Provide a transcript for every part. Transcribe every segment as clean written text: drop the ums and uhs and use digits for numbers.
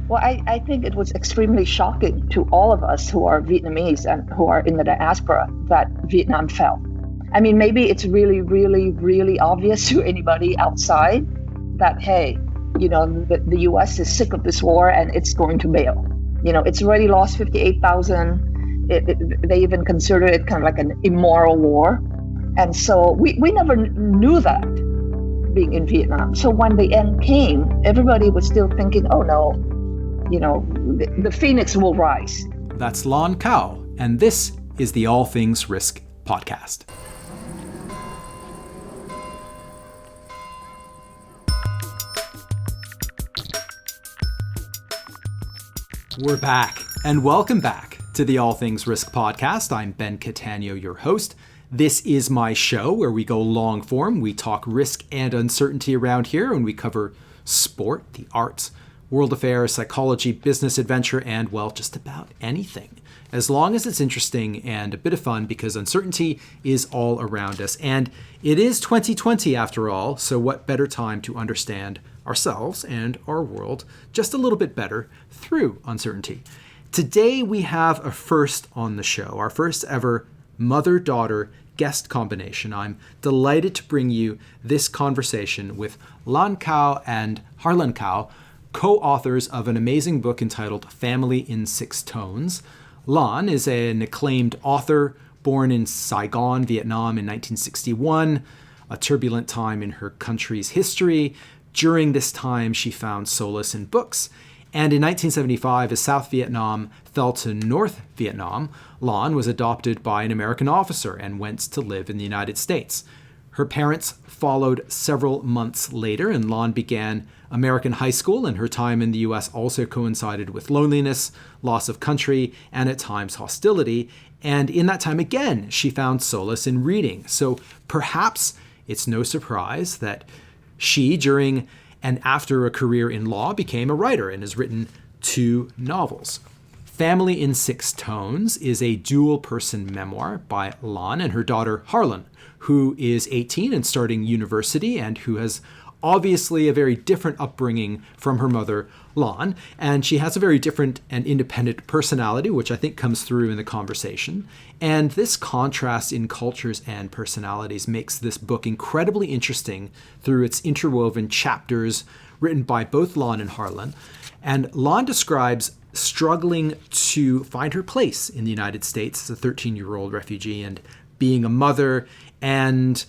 Well, I think it was extremely shocking to all of us who are Vietnamese and who are in the diaspora that Vietnam fell. I mean, maybe it's really, really, really obvious to anybody outside that, hey, the U.S. is sick of this war and it's going to bail. It's already lost 58,000. They even consider it kind of like an immoral war. And so we never knew that being in Vietnam. So when the end came, everybody was still thinking, oh no, the phoenix will rise. That's Lan Cao, and this is the All Things Risk podcast. We're back, and welcome back to the All Things Risk podcast. I'm Ben Catania, your host. This is my show where we go long form. We talk risk and uncertainty around here, and we cover sport, the arts, world affairs, psychology, business, adventure, and, well, just about anything. As long as it's interesting and a bit of fun, because uncertainty is all around us. And it is 2020 after all, so what better time to understand ourselves and our world just a little bit better through uncertainty. Today we have a first on the show, our first ever mother-daughter guest combination. I'm delighted to bring you this conversation with Lan Cao and Harlan Cao, co-authors of an amazing book entitled Family in Six Tones. Lan is an acclaimed author born in Saigon, Vietnam in 1961, a turbulent time in her country's history. During this time, she found solace in books. And in 1975, as South Vietnam fell to North Vietnam, Lan was adopted by an American officer and went to live in the United States. Her parents followed several months later, and Lan began American high school, and her time in the U.S. also coincided with loneliness, loss of country, and at times hostility. And in that time, again, she found solace in reading. So perhaps it's no surprise that she, during and after a career in law, became a writer and has written 2 novels. Family in Six Tones is a dual-person memoir by Lan and her daughter Harlan, who is 18 and starting university and who has obviously a very different upbringing from her mother, Lan, and she has a very different and independent personality, which I think comes through in the conversation. And this contrast in cultures and personalities makes this book incredibly interesting through its interwoven chapters written by both Lan and Harlan. And Lan describes struggling to find her place in the United States as a 13-year-old refugee and being a mother, and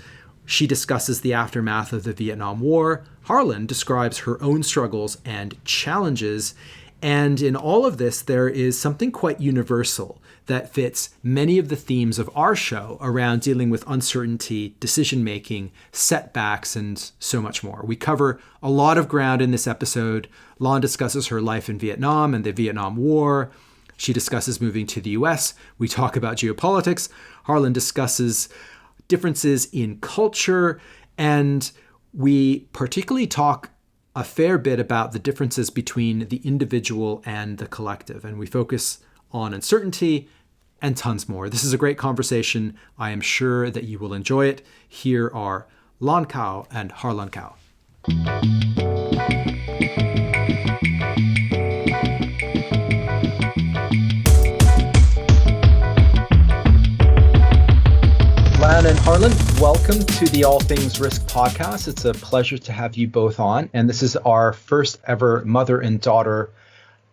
she discusses the aftermath of the Vietnam War. Harlan describes her own struggles and challenges. And in all of this, there is something quite universal that fits many of the themes of our show around dealing with uncertainty, decision-making, setbacks, and so much more. We cover a lot of ground in this episode. Lan discusses her life in Vietnam and the Vietnam War. She discusses moving to the US. We talk about geopolitics. Harlan discusses differences in culture, and we particularly talk a fair bit about the differences between the individual and the collective, and we focus on uncertainty and tons more. This is a great conversation. I am sure that you will enjoy it. Here are Lan Cao and Harlan Cao. Lan and Harlan, welcome to the All Things Risk podcast. It's a pleasure to have you both on. And this is our first ever mother and daughter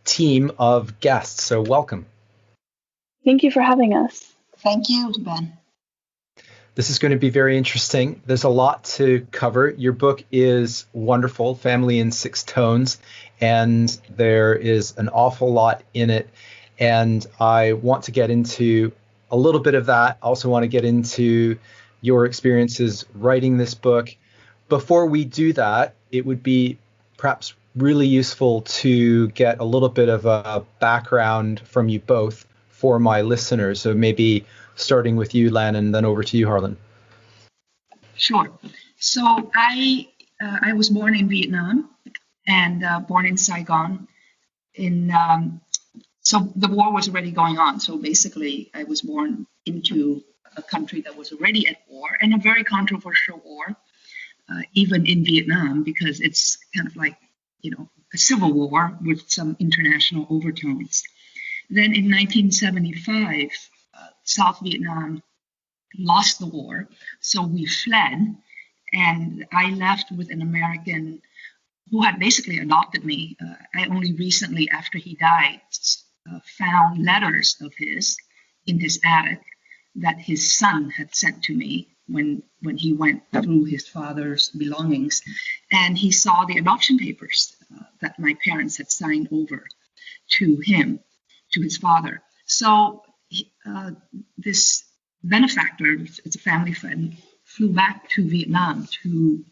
team of guests. So welcome. Thank you for having us. Thank you, Ben. This is going to be very interesting. There's a lot to cover. Your book is wonderful, Family in Six Tones, and there is an awful lot in it. And I want to get into a little bit of that. I also want to get into your experiences writing this book. Before we do that, it would be perhaps really useful to get a little bit of a background from you both for my listeners. So maybe starting with you, Lan, and then over to you, Harlan. Sure. So I was born in Vietnam and born in Saigon. So the war was already going on. So basically, I was born into a country that was already at war, and a very controversial war, even in Vietnam, because it's kind of like, a civil war with some international overtones. Then in 1975, South Vietnam lost the war, so we fled, and I left with an American who had basically adopted me. I only recently, after he died, found letters of his in his attic that his son had sent to me when he went through his father's belongings, and he saw the adoption papers that my parents had signed over to him, to his father. So this benefactor, it's a family friend, flew back to Vietnam to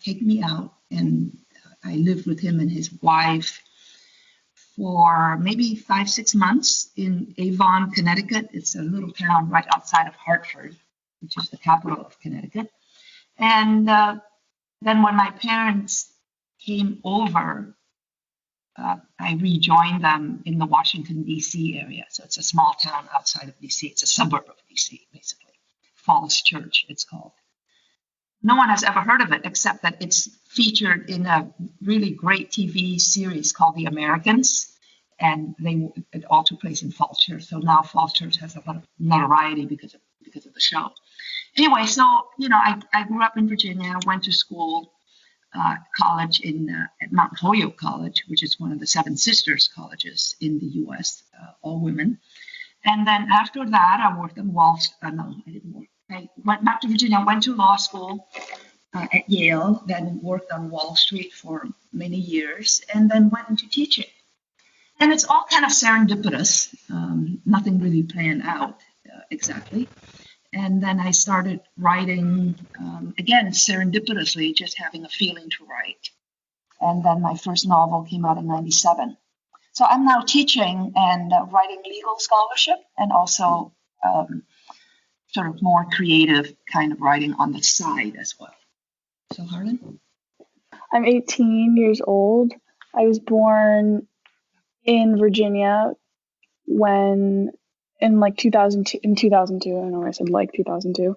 take me out, and I lived with him and his wife for maybe 5-6 months in Avon, Connecticut. It's a little town right outside of Hartford, which is the capital of Connecticut. And then when my parents came over, I rejoined them in the Washington, D.C. area. So it's a small town outside of D.C. It's a suburb of D.C., basically. Falls Church, it's called. No one has ever heard of it, except that it's featured in a really great TV series called The Americans, and it all took place in Falls Church. So now Falls Church has a lot of notoriety because of the show. Anyway, so I grew up in Virginia, went to school, college at Mount Holyoke College, which is one of the Seven Sisters colleges in the U.S., all women. And then after that, I worked on Wall Street. No, I didn't work. I went back to Virginia, went to law school at Yale, then worked on Wall Street for many years, and then went into teaching. And it's all kind of serendipitous, nothing really planned out exactly. And then I started writing, again, serendipitously, just having a feeling to write. And then my first novel came out in 1997. So I'm now teaching and writing legal scholarship, and also sort of more creative kind of writing on the side as well. So Harlan? I'm 18 years old. I was born in Virginia in 2002. I don't know why I said 2002.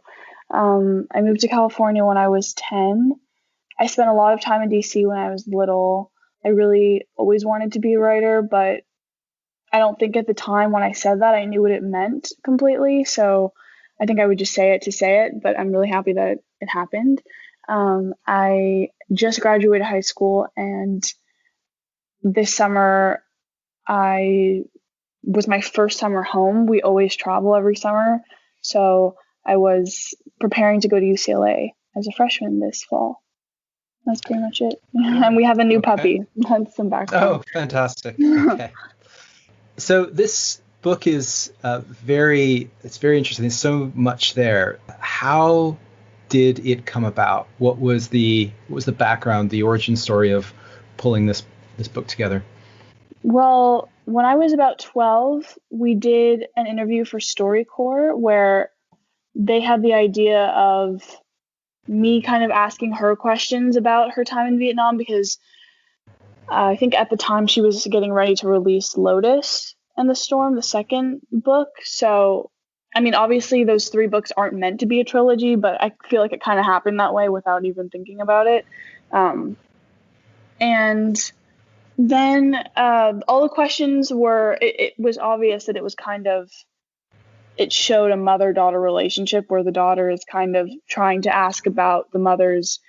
I moved to California when I was 10. I spent a lot of time in DC when I was little. I really always wanted to be a writer, but I don't think at the time when I said that I knew what it meant completely. So I think I would just say it to say it, but I'm really happy that it happened. I just graduated high school, and this summer was my first summer home. We always travel every summer. So I was preparing to go to UCLA as a freshman this fall. That's pretty much it. And we have a new puppy. That's some background. Oh, fantastic. Okay. So this book is very interesting. There's so much there. How did it come about? What was the background, the origin story of pulling this book together? Well, when I was about 12, we did an interview for StoryCorps where they had the idea of me kind of asking her questions about her time in Vietnam, because I think at the time she was getting ready to release Lotus and the Storm, the second book. So, I mean, obviously those 3 books aren't meant to be a trilogy, but I feel like it kind of happened that way without even thinking about it. And then all the questions were, it was obvious that it was kind of, it showed a mother-daughter relationship where the daughter is kind of trying to ask about the mother's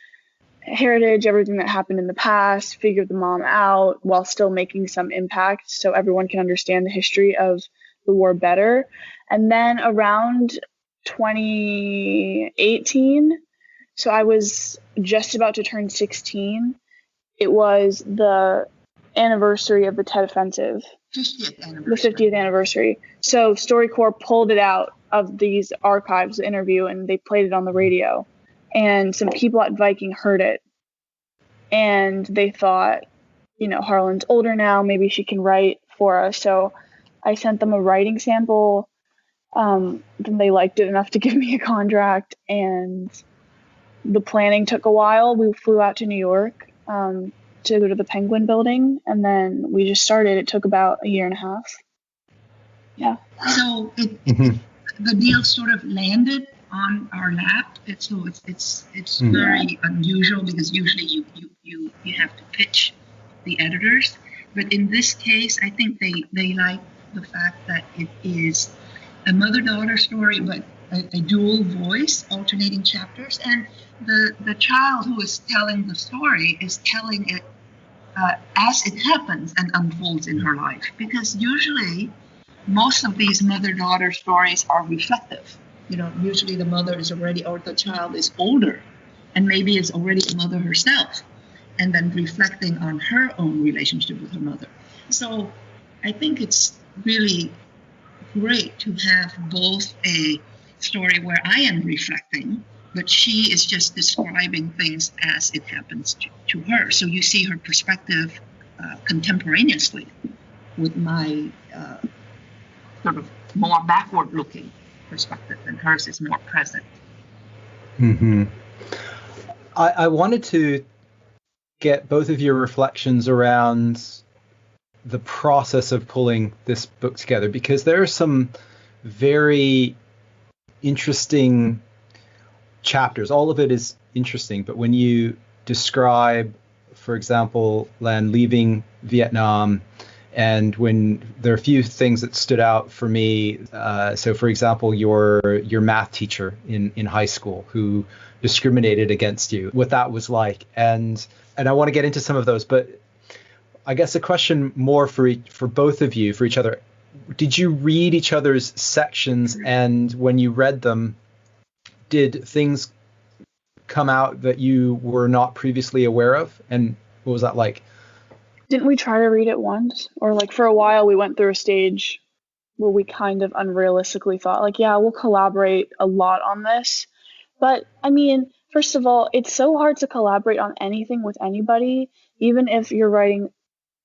heritage, everything that happened in the past, figure the mom out while still making some impact so everyone can understand the history of the war better. And then around 2018, so I was just about to turn 16, it was the anniversary of the Tet Offensive. 50th anniversary. The 50th anniversary. So StoryCorps pulled it out of these archives, the interview, and they played it on the radio. And some people at Viking heard it. And they thought, Harlan's older now, maybe she can write for us. So I sent them a writing sample. Then they liked it enough to give me a contract. And the planning took a while. We flew out to New York to go to the Penguin Building, and then we just started. It took about a year and a half. Yeah. So the deal sort of landed on our lap. It's very unusual, because usually you have to pitch the editors. But in this case, I think they like the fact that it is a mother-daughter story, but a dual voice, alternating chapters. And the child who is telling the story is telling it as it happens and unfolds in her life. Because usually, most of these mother-daughter stories are reflective. Usually the mother is already, or the child is older, and maybe is already a mother herself, and then reflecting on her own relationship with her mother. So I think it's really great to have both a story where I am reflecting, but she is just describing things as it happens to her. So you see her perspective contemporaneously with my sort of more backward-looking perspective, and hers is more present. Mm-hmm. I wanted to get both of your reflections around the process of pulling this book together, because there are some very interesting chapters. All of it is interesting, but when you describe, for example, Lan leaving Vietnam, and when there are a few things that stood out for me. So, for example, your math teacher in high school who discriminated against you, what that was like, and I want to get into some of those. But I guess a question more for both of you, for each other. Did you read each other's sections, and when you read them, did things come out that you were not previously aware of? And what was that like? Didn't we try to read it once? Or like for a while we went through a stage where we kind of unrealistically thought like, yeah, we'll collaborate a lot on this. But I mean, first of all, it's so hard to collaborate on anything with anybody, even if you're writing,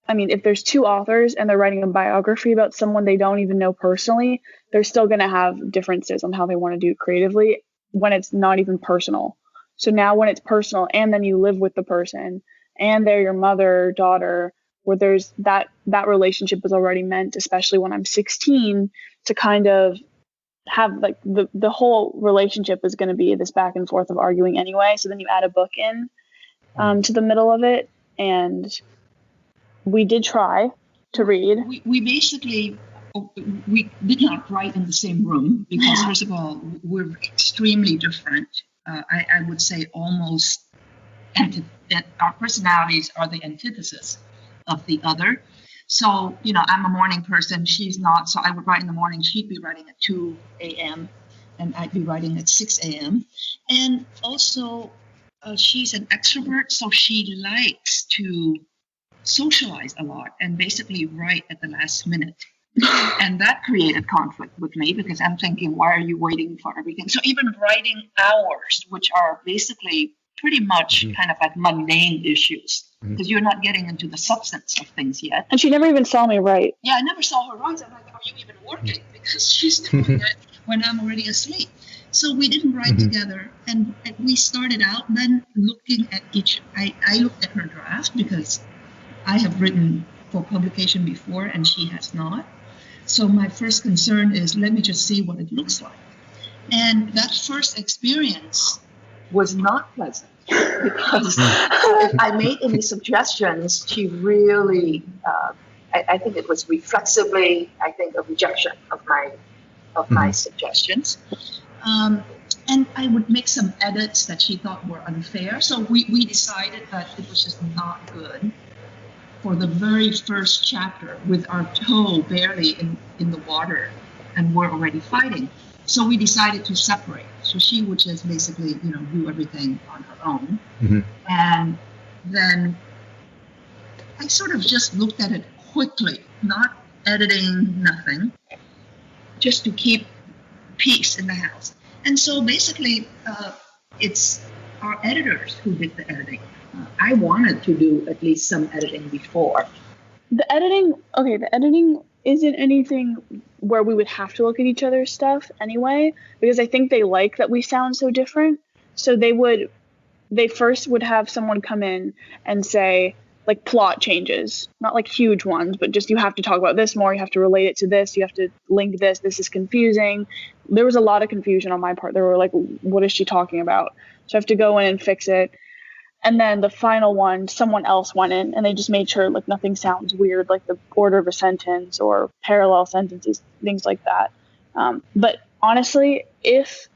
I mean, if there's two authors and they're writing a biography about someone they don't even know personally, they're still going to have differences on how they want to do it creatively when it's not even personal. So now when it's personal and then you live with the person and they're your mother, daughter, where there's that relationship is already meant, especially when I'm 16, to kind of have like the whole relationship is going to be this back and forth of arguing anyway. So then you add a book in to the middle of it. And we did try to read. We basically, we did not write in the same room because, first of all, we're extremely different. I would say almost our personalities are the antithesis of the other. So, I'm a morning person, she's not. So I would write in the morning, she'd be writing at 2 a.m. and I'd be writing at 6 a.m. And also, she's an extrovert, so she likes to socialize a lot and basically write at the last minute. And that created conflict with me because I'm thinking, why are you waiting for everything? So even writing hours, which are basically pretty much kind of like mundane issues, because you're not getting into the substance of things yet. And she never even saw me write. Yeah, I never saw her write. I'm like, are you even working? Because she's doing it when I'm already asleep. So we didn't write together, and we started out then looking at I looked at her draft because I have written for publication before and she has not. So my first concern is, let me just see what it looks like. And that first experience was not pleasant because if I made any suggestions, she really, I think it was reflexively, a rejection of my suggestions. And I would make some edits that she thought were unfair. So we decided that it was just not good for the very first chapter with our toe barely in the water and we're already fighting. So we decided to separate. So she would just basically, do everything on her own. And then I sort of just looked at it quickly, not editing, nothing, just to keep peace in the house. And so basically, it's our editors who did the editing. I wanted to do at least some editing before. The editing isn't anything where we would have to look at each other's stuff anyway, because I think they like that we sound so different. So they first would have someone come in and say, like, plot changes, not like huge ones, but just you have to talk about this more, you have to relate it to this, you have to link this is confusing. There was a lot of confusion on my part. They were like, what is she talking about? So I have to go in and fix it. And then the final one, someone else went in and they just made sure like nothing sounds weird, like the order of a sentence or parallel sentences, things like that. But honestly, with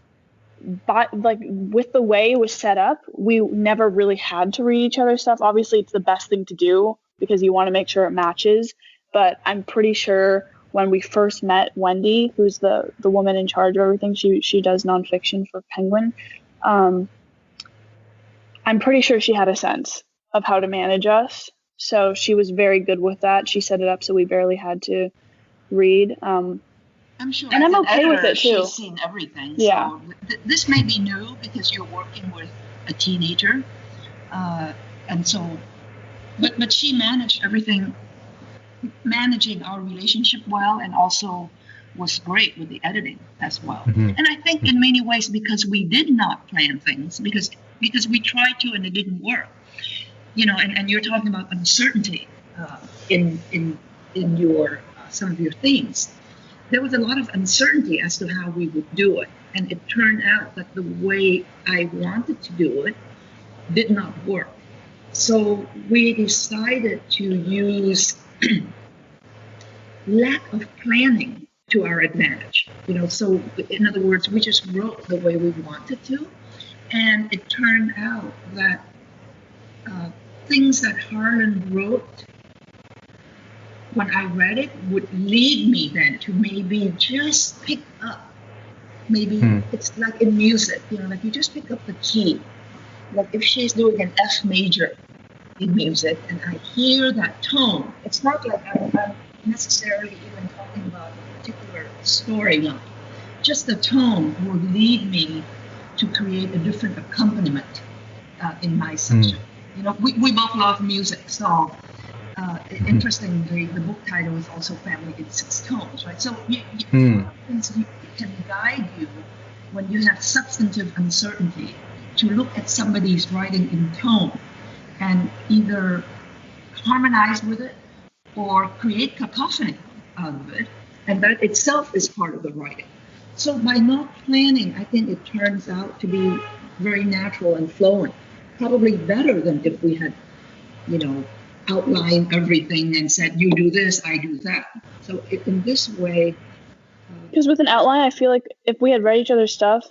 the way it was set up, we never really had to read each other's stuff. Obviously, it's the best thing to do because you want to make sure it matches. But I'm pretty sure when we first met Wendy, who's the woman in charge of everything, she does nonfiction for Penguin. I'm pretty sure she had a sense of how to manage us. So she was very good with that. She set it up so we barely had to read. I'm sure. And I'm okay with it too. She's seen everything. Yeah. So this may be new because you're working with a teenager. And so, but she managed everything, managing our relationship well, and also was great with the editing as well. Mm-hmm. And I think in many ways because we did not plan things, because we tried to and it didn't work. And you're talking about uncertainty in your some of your themes. There was a lot of uncertainty as to how we would do it, and it turned out that the way I wanted to do it did not work. So we decided to use lack of planning to our advantage. So in other words, we just wrote the way we wanted to, and it turned out that things that Harlan wrote when I read it would lead me then to maybe just pick up. Maybe it's like in music, like you just pick up the key. Like if she's doing an F major in music and I hear that tone, it's not like I'm necessarily even talking about a particular storyline. Just the tone will lead me to create a different accompaniment in my section. We both love music, so interestingly, the book title is also Family in Six Tones, right? So things can guide you when you have substantive uncertainty to look at somebody's writing in tone and either harmonize with it or create cacophony out of it, and that itself is part of the writing. So by not planning, I think it turns out to be very natural and flowing, probably better than if we had, outlined everything and said, you do this, I do that. So in this way... Because with an outline, I feel like if we had read each other's stuff,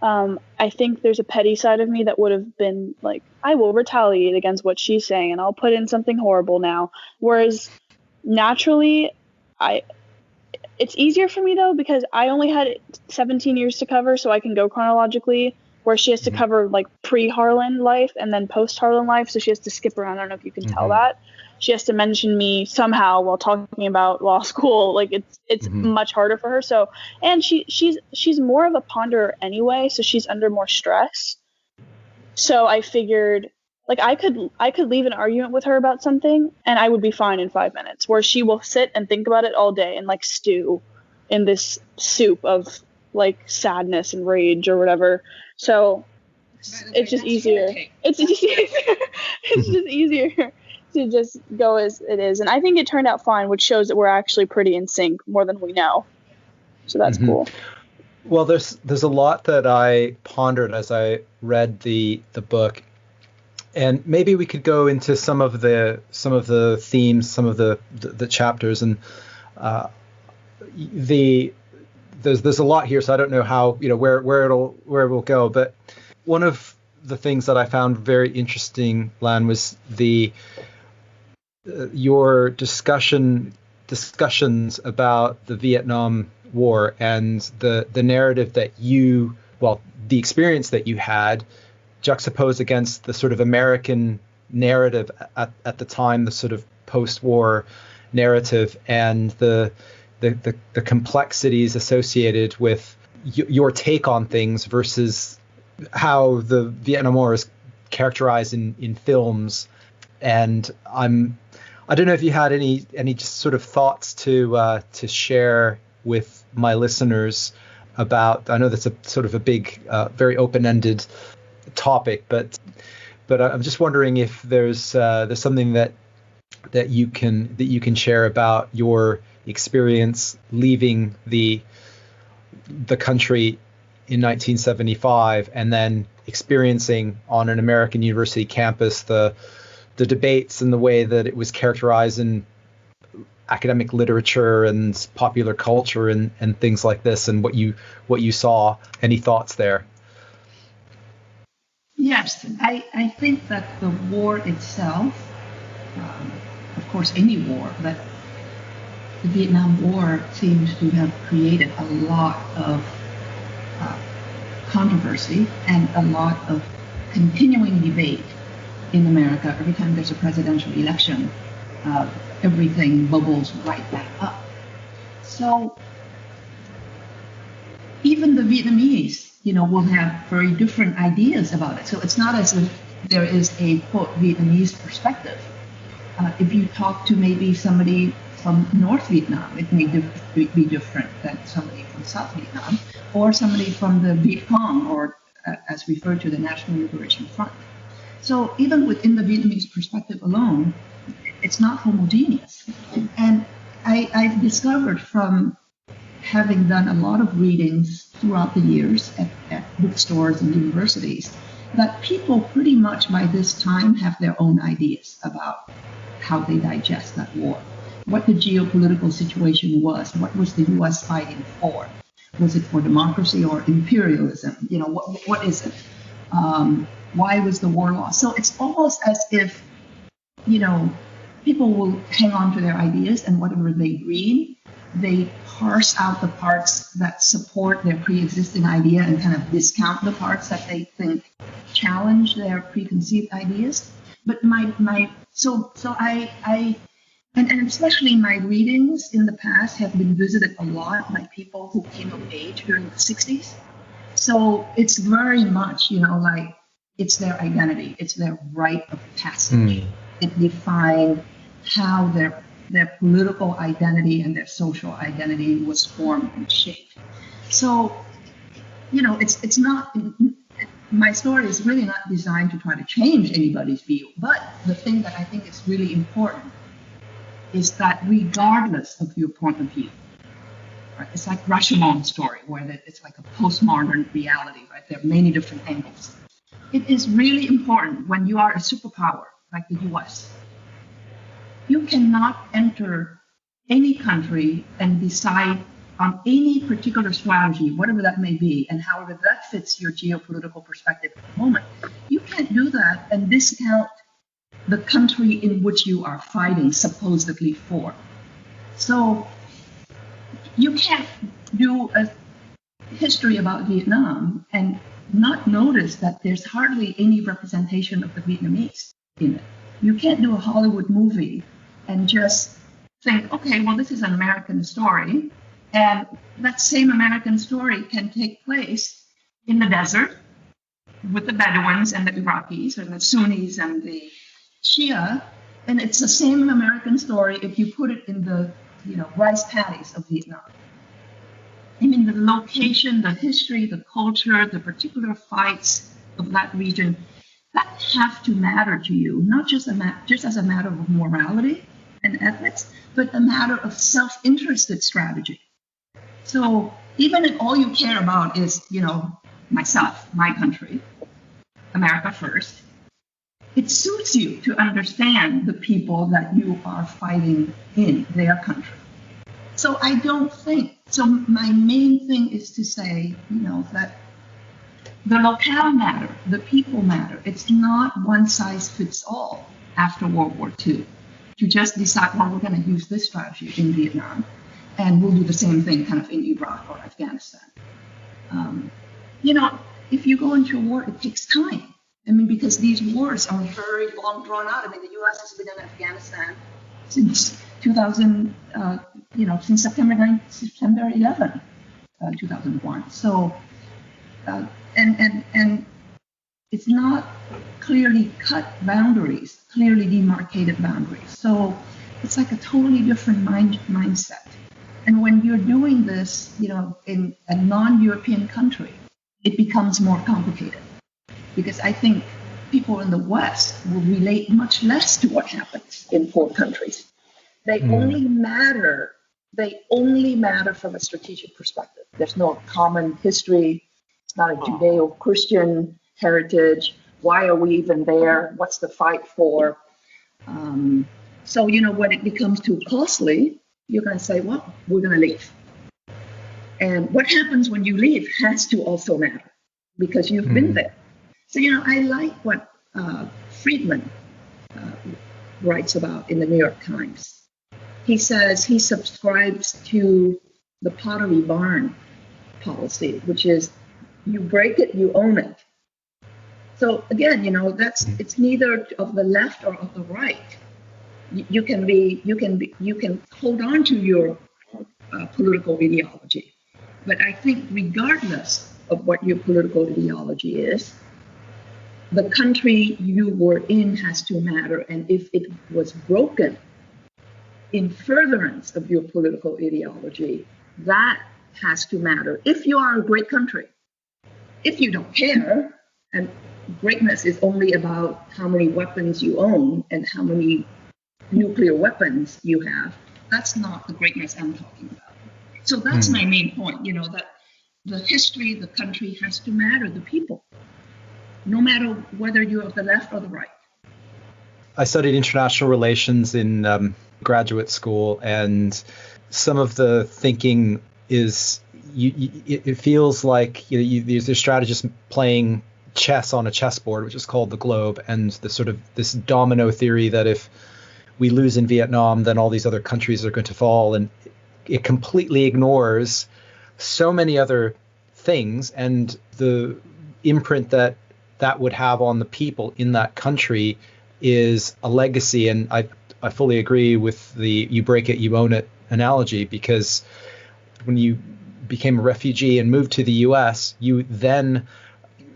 I think there's a petty side of me that would have been like, I will retaliate against what she's saying and I'll put in something horrible now. Whereas naturally, it's easier for me though, because I only had 17 years to cover, so I can go chronologically, where she has to cover like pre-Harlan life and then post-Harlan life, so she has to skip around. I don't know if you can tell that. She has to mention me somehow while talking about law school. Like it's much harder for her. So, and she's more of a ponderer anyway, so she's under more stress. So I figured like I could leave an argument with her about something and I would be fine in 5 minutes, where she will sit and think about it all day and like stew in this soup of like sadness and rage or whatever. So it's just easier. It's just easier to just go as it is. And I think it turned out fine, which shows that we're actually pretty in sync more than we know. So that's cool. Well, there's a lot that I pondered as I read the book, and maybe we could go into some of the themes, some of the chapters, and there's a lot here, so I don't know how where it will go. But one of the things that I found very interesting, Lan, was your discussions about the Vietnam War and the narrative that the experience that you had juxtaposed against the sort of American narrative at the time, the sort of post-war narrative, and the complexities associated with your take on things versus how the Vietnam War is characterized in films. And I don't know if you had any just sort of thoughts to share with my listeners about. I know that's a sort of a big, very open-ended topic, but I'm just wondering if there's something that you can share about your experience leaving the country in 1975, and then experiencing on an American university campus, the debates and the way that it was characterized in academic literature and popular culture and things like this, and what you saw. Any thoughts there? Yes, I think that the war itself, of course, any war, but the Vietnam War seems to have created a lot of controversy and a lot of continuing debate in America. Every time there's a presidential election, everything bubbles right back up. So even the Vietnamese, will have very different ideas about it. So it's not as if there is a, quote, Vietnamese perspective. If you talk to maybe somebody from North Vietnam, it may be different than somebody from South Vietnam, or somebody from the Viet Cong, or as referred to, the National Liberation Front. So even within the Vietnamese perspective alone, it's not homogeneous. And I've discovered from having done a lot of readings throughout the years at bookstores and universities, that people pretty much by this time have their own ideas about how they digest that war, what the geopolitical situation was, what was the U.S. fighting for? Was it for democracy or imperialism? What is it? Why was the war lost? So it's almost as if, people will hang on to their ideas, and whatever they read, they parse out the parts that support their pre-existing idea and kind of discount the parts that they think challenge their preconceived ideas. But and especially my readings in the past have been visited a lot by people who came of age during the 60s. So it's very much, like it's their identity, it's their rite of passage. It defined how their political identity and their social identity was formed and shaped. So, it's not, my story is really not designed to try to change anybody's view, but the thing that I think is really important is that regardless of your point of view, right, it's like Rashomon's story, where it's like a postmodern reality, right? There are many different angles. It is really important when you are a superpower like the US. You cannot enter any country and decide on any particular strategy, whatever that may be, and however that fits your geopolitical perspective at the moment. You can't do that and discount the country in which you are fighting supposedly for. So you can't do a history about Vietnam and not notice that there's hardly any representation of the Vietnamese in it. You can't do a Hollywood movie and just think, okay, well, this is an American story, and that same American story can take place in the desert with the Bedouins and the Iraqis, or the Sunnis and the Shia, and it's the same American story if you put it in the rice paddies of Vietnam. I mean, the location, the history, the culture, the particular fights of that region, that have to matter to you, not just as a matter of morality and ethics, but a matter of self-interested strategy. So even if all you care about is, myself, my country, America first, it suits you to understand the people that you are fighting in their country. So I don't think, so my main thing is to say, that the locale matter, the people matter. It's not one size fits all after World War II to just decide, well, we're going to use this strategy in Vietnam and we'll do the same thing kind of in Iraq or Afghanistan. If you go into a war, it takes time. I mean, because these wars are very long drawn out. I mean, the U.S. has been in Afghanistan since 2000, since September 11, 2001. So, and it's not clearly cut boundaries, clearly demarcated boundaries. So it's like a totally different mindset. And when you're doing this, in a non-European country, it becomes more complicated. Because I think people in the West will relate much less to what happens in foreign countries. They only matter from a strategic perspective. There's no common history. It's not a Judeo-Christian heritage? Why are we even there? What's the fight for? So, when it becomes too costly, you're going to say, well, we're going to leave. And what happens when you leave has to also matter because you've been there. So, I like what Friedman writes about in the New York Times. He says he subscribes to the Pottery Barn policy, which is you break it, you own it. So again, it's neither of the left or of the right. You can hold on to your political ideology, but I think regardless of what your political ideology is, the country you were in has to matter. And if it was broken in furtherance of your political ideology, that has to matter. If you are a great country, if you don't care, and greatness is only about how many weapons you own and how many nuclear weapons you have, that's not the greatness I'm talking about. So that's my main point, that the history, the country has to matter, the people, no matter whether you're of the left or the right. I studied international relations in graduate school, and some of the thinking is it feels like there's strategists playing chess on a chessboard, which is called the globe, and the sort of this domino theory that if we lose in Vietnam, then all these other countries are going to fall, and it completely ignores so many other things and the imprint that would have on the people in that country is a legacy. And I fully agree with the you break it, you own it analogy, because when you became a refugee and moved to the US, you then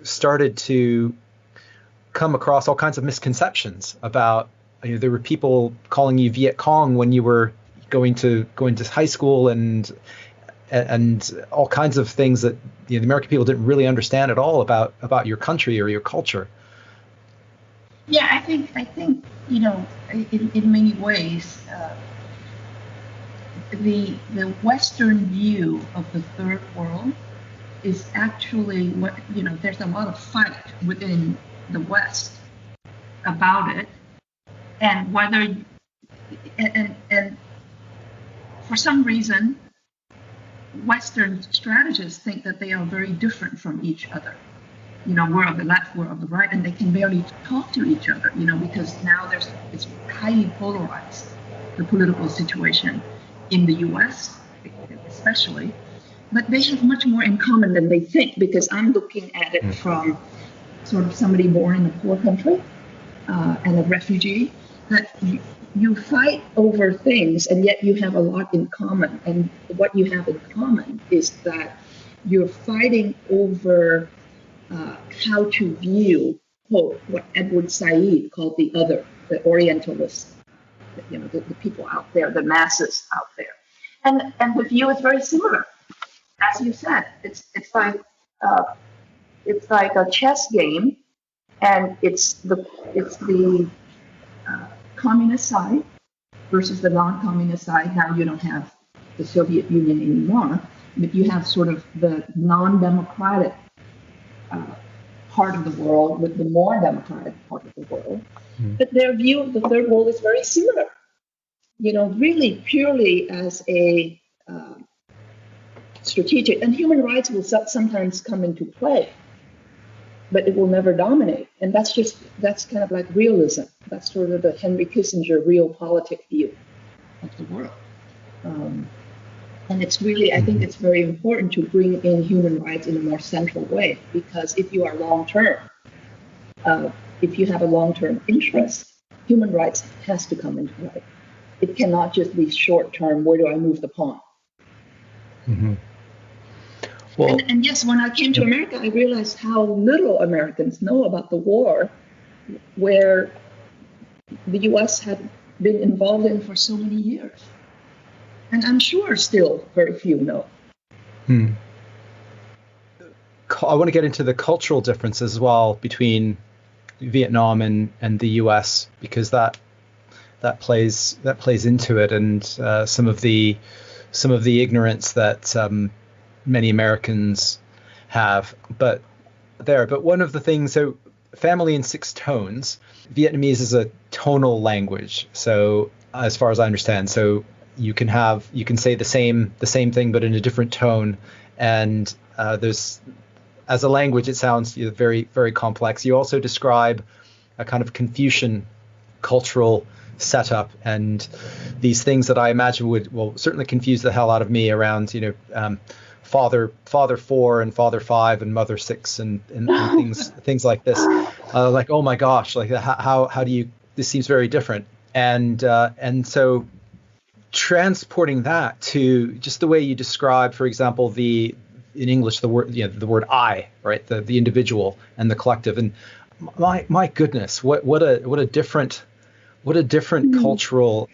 started to come across all kinds of misconceptions about, there were people calling you Viet Cong when you were going to high school, and all kinds of things that the American people didn't really understand at all about your country or your culture. Yeah, I think in many ways, the Western view of the third world is actually what there's a lot of fight within the West about it, and whether and for some reason Western strategists think that they are very different from each other. We're of the left, we're of the right, and they can barely talk to each other, because now it's highly polarized, the political situation in the US especially. But they have much more in common than they think, because I'm looking at it from sort of somebody born in a poor country and a refugee, that you fight over things and yet you have a lot in common. And what you have in common is that you're fighting over how to view, quote, what Edward Said called the other, the Orientalists, the people out there, the masses out there. And the view is very similar. As you said, it's like a chess game, and it's the communist side versus the non-communist side. Now you don't have the Soviet Union anymore, but you have sort of the non-democratic part of the world with the more democratic part of the world. But their view of the third world is very similar. Really purely as a strategic, and human rights will sometimes come into play, but it will never dominate. And that's kind of like realism. That's sort of the Henry Kissinger realpolitik view of the world. And it's really, I think it's very important to bring in human rights in a more central way, because if you are long-term, if you have a long-term interest, human rights has to come into play. It cannot just be short-term, where do I move the pawn? Mm-hmm. Well, and yes, when I came to America, I realized how little Americans know about the war where the U.S. had been involved in for so many years. And I'm sure still very few know. I want to get into the cultural differences as well between Vietnam and the U.S., because that plays into it, and some of the ignorance that many Americans have. But there. But one of the things, so family in 6 tones, Vietnamese is a tonal language. So as far as I understand, so you can say the same thing, but in a different tone. And there's, as a language, it sounds very, very complex. You also describe a kind of Confucian cultural setup and these things that I imagine will certainly confuse the hell out of me around, father 4 and father 5 and mother 6 and things like this. Like, oh my gosh, like how do you, this seems very different. And so transporting that to just the way you describe, for example, in English, the word I, right? The individual and the collective. And my goodness, what a different cultural,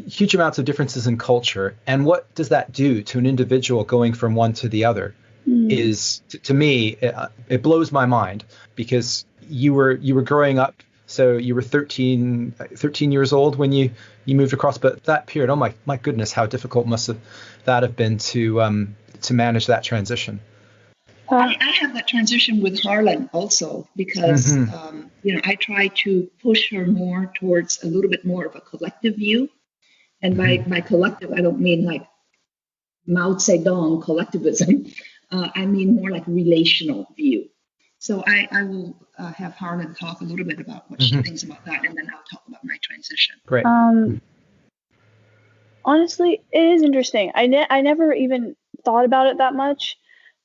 huge amounts of differences in culture. And what does that do to an individual going from one to the other? Is to me, it blows my mind, because you were growing up. So you were 13 years old when you moved across, but that period, oh my goodness, how difficult must that have been to manage that transition? I have that transition with Harlan also, because I try to push her more towards a little bit more of a collective view, and by collective I don't mean like Mao Zedong collectivism. I mean more like relational view. So I will have Harlan talk a little bit about what she thinks about that, and then I'll talk about my transition. Great. Honestly, it is interesting. I never even thought about it that much,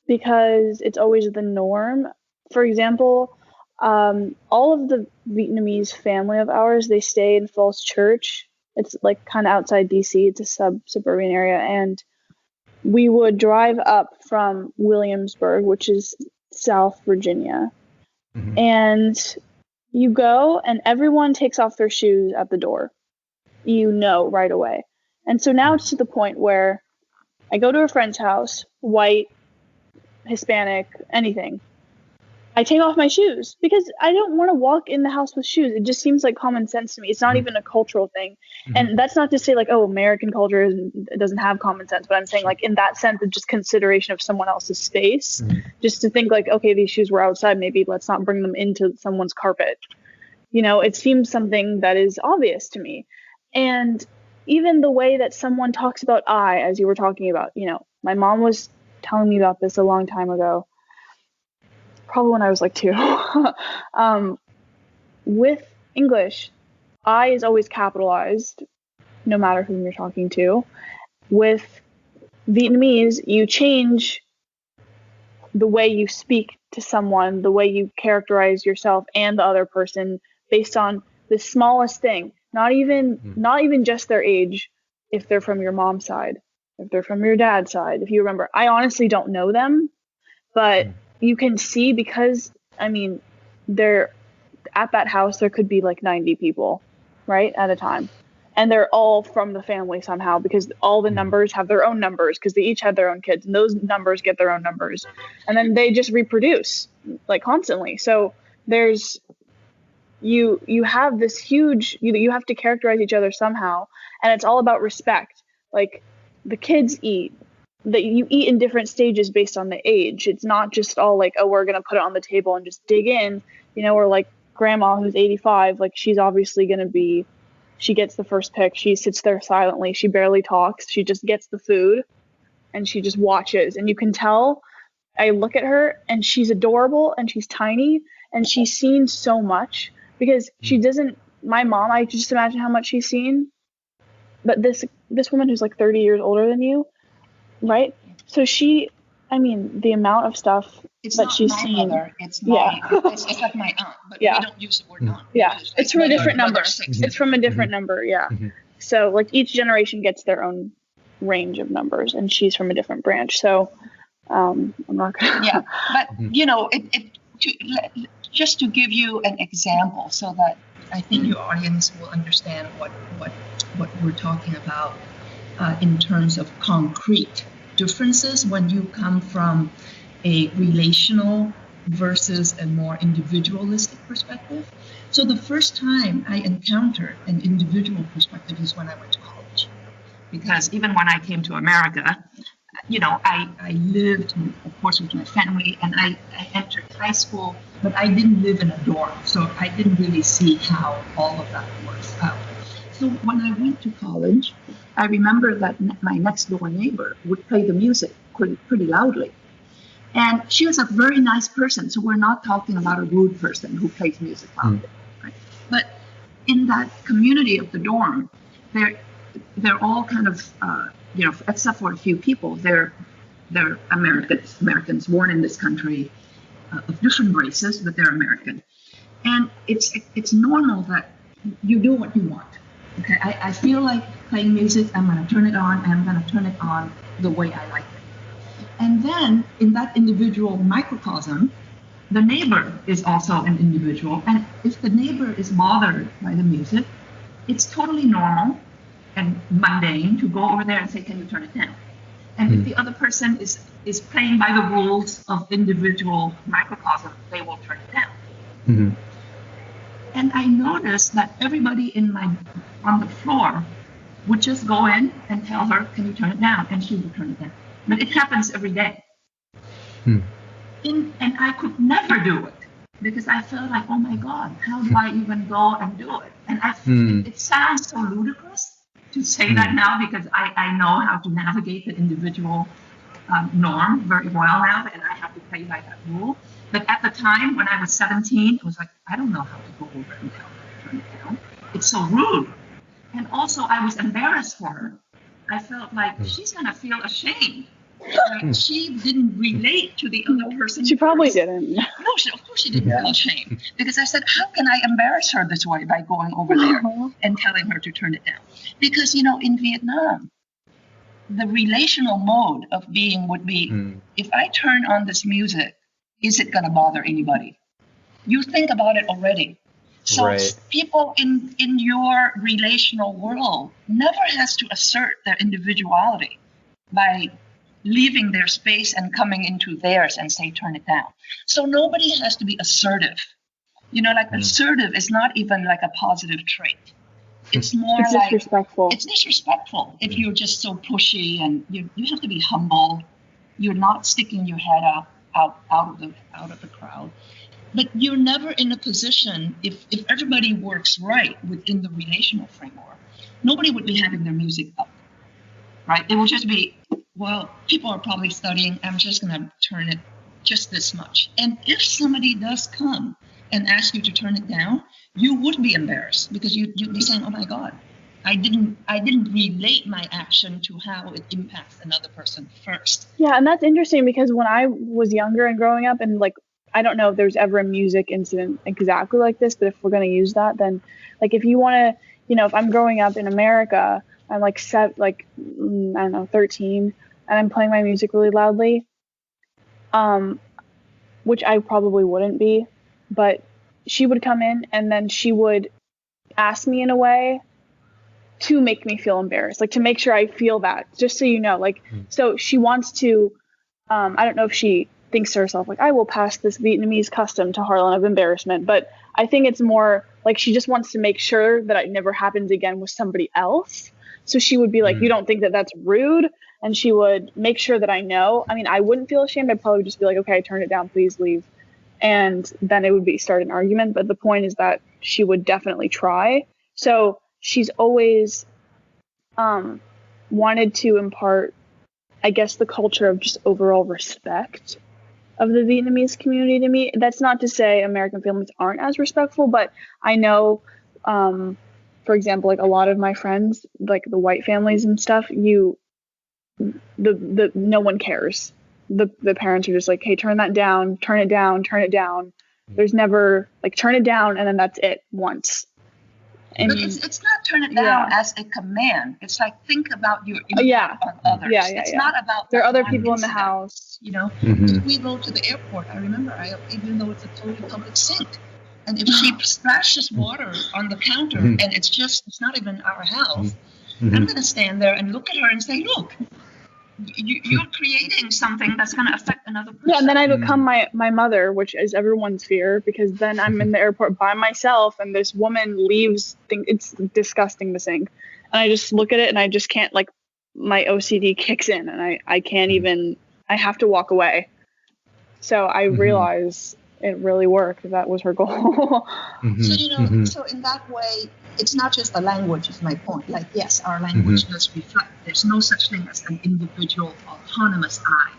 because it's always the norm. For example, all of the Vietnamese family of ours, they stay in Falls Church. It's like kind of outside DC. It's a suburban area, and we would drive up from Williamsburg, which is South Virginia, and you go and everyone takes off their shoes at the door, right away. And so now it's to the point where I go to a friend's house, white, Hispanic, anything, I take off my shoes because I don't want to walk in the house with shoes. It just seems like common sense to me. It's not even a cultural thing. And that's not to say like, oh, American culture doesn't have common sense, but I'm saying like in that sense of just consideration of someone else's space, just to think like, okay, these shoes were outside, maybe let's not bring them into someone's carpet. It seems something that is obvious to me. And even the way that someone talks about I, as you were talking about, my mom was telling me about this a long time ago, probably when I was like 2. With English, I is always capitalized, no matter whom you're talking to. With Vietnamese, you change the way you speak to someone, the way you characterize yourself and the other person based on the smallest thing. Not even just their age, if they're from your mom's side, if they're from your dad's side. If you remember, I honestly don't know them, but you can see, because they're at that house, there could be like 90 people, right, at a time, and they're all from the family somehow, because all the numbers have their own numbers, because they each have their own kids, and those numbers get their own numbers, and then they just reproduce like constantly. So there's you have this huge, you have to characterize each other somehow, and it's all about respect. Like the kids eat, that you eat in different stages based on the age. It's not just all like, oh, we're going to put it on the table and just dig in, or like grandma who's 85, like she's obviously going to be, she gets the first pick. She sits there silently. She barely talks. She just gets the food and she just watches. And you can tell, I look at her and she's adorable and she's tiny and she's seen so much, because she doesn't, my mom, I just imagine how much she's seen. But this woman who's like 30 years older than you, right? So the amount of stuff it's that she's seen. Mother, it's it's like my aunt, but we don't use the word aunt. Yeah, it's from a different number. It's from a different number, yeah. So like each generation gets their own range of numbers, and she's from a different branch. So I'm not gonna. Yeah, but just to give you an example, so that I think your audience will understand what we're talking about in terms of concrete differences when you come from a relational versus a more individualistic perspective. So the first time I encountered an individual perspective is when I went to college. Because even when I came to America, I lived, of course, with my family, and I entered high school, but I didn't live in a dorm, so I didn't really see how all of that works out. So when I went to college, I remember that my next door neighbor would play the music pretty loudly. And she was a very nice person, so we're not talking about a rude person who plays music loudly, right? But in that community of the dorm, they're all kind of, except for a few people, they're Americans born in this country, of different races, but they're American. And it's normal that you do what you want. Okay, I feel like playing music, I'm going to turn it on, and I'm going to turn it on the way I like it. And then in that individual microcosm, the neighbor is also an individual. And if the neighbor is bothered by the music, it's totally normal and mundane to go over there and say, can you turn it down? And if the other person is playing by the rules of individual microcosm, they will turn it down. Mm-hmm. And I noticed that everybody on the floor would just go in and tell her, can you turn it down? And she would turn it down. But it happens every day. And I could never do it because I felt like, oh my God, how do I even go and do it? And it sounds so ludicrous to say that now because I know how to navigate the individual norm very well now, and I have to play by that rule. But at the time when I was 17, it was like, I don't know how to go over and tell her to turn it down. It's so rude. And also I was embarrassed for her. I felt like she's going to feel ashamed. Like she didn't relate to the other person. She probably didn't. No, of course she didn't feel ashamed. Because I said, how can I embarrass her this way by going over there and telling her to turn it down? Because, in Vietnam, the relational mode of being would be, if I turn on this music, is it going to bother anybody? You think about it already. So people in your relational world never has to assert their individuality by leaving their space and coming into theirs and say, turn it down. So nobody has to be assertive. Assertive is not even like a positive trait. It's more it's like disrespectful. It's disrespectful if you're just so pushy, and you have to be humble. You're not sticking your head out of the crowd. But you're never in a position, if everybody works right within the relational framework, nobody would be having their music up, right? It will just be, well, people are probably studying, I'm just going to turn it just this much. And if somebody does come and ask you to turn it down, you would be embarrassed because you'd be saying, oh my God, I didn't relate my action to how it impacts another person first. Yeah, and that's interesting because when I was younger and growing up, and like, I don't know if there's ever a music incident exactly like this, but if we're going to use that, then like if you want to, if I'm growing up in America, I'm like 13, and I'm playing my music really loudly, which I probably wouldn't be, but she would come in and then she would ask me in a way to make me feel embarrassed, like to make sure I feel that, just so you know, like, so she wants to, I don't know if she thinks to herself, like, I will pass this Vietnamese custom to Harlan of embarrassment, but I think it's more like she just wants to make sure that it never happens again with somebody else. So she would be like, you don't think that that's rude? And she would make sure that I know. I mean, I wouldn't feel ashamed. I'd probably just be like, okay, turn it down, please leave. And then it would start an argument. But the point is that she would definitely try. So she's always wanted to impart, I guess, the culture of just overall respect of the Vietnamese community to me. That's not to say American families aren't as respectful, but I know, for example, like a lot of my friends, like the white families and stuff, no one cares. The parents are just like, hey, turn that down, turn it down, turn it down. There's never like turn it down and then that's it once. But it's not turn it down as a command. It's like think about your impact on others. It's not about there are other people in the house. We go to the airport. I remember, even though it's a totally public sink, and if she splashes water on the counter and it's not even our house, I'm going to stand there and look at her and say, look, you're creating something that's going to affect another person. Yeah, and then I become my mother, which is everyone's fear, because then I'm in the airport by myself and this woman leaves. It's disgusting, the sink. And I just look at it and I just can't like my OCD kicks in and I can't even, I have to walk away. So I realized it really worked. That was her goal. So, so in that way, it's not just a language, is my point. Like, yes, our language does reflect, there's no such thing as an individual autonomous I.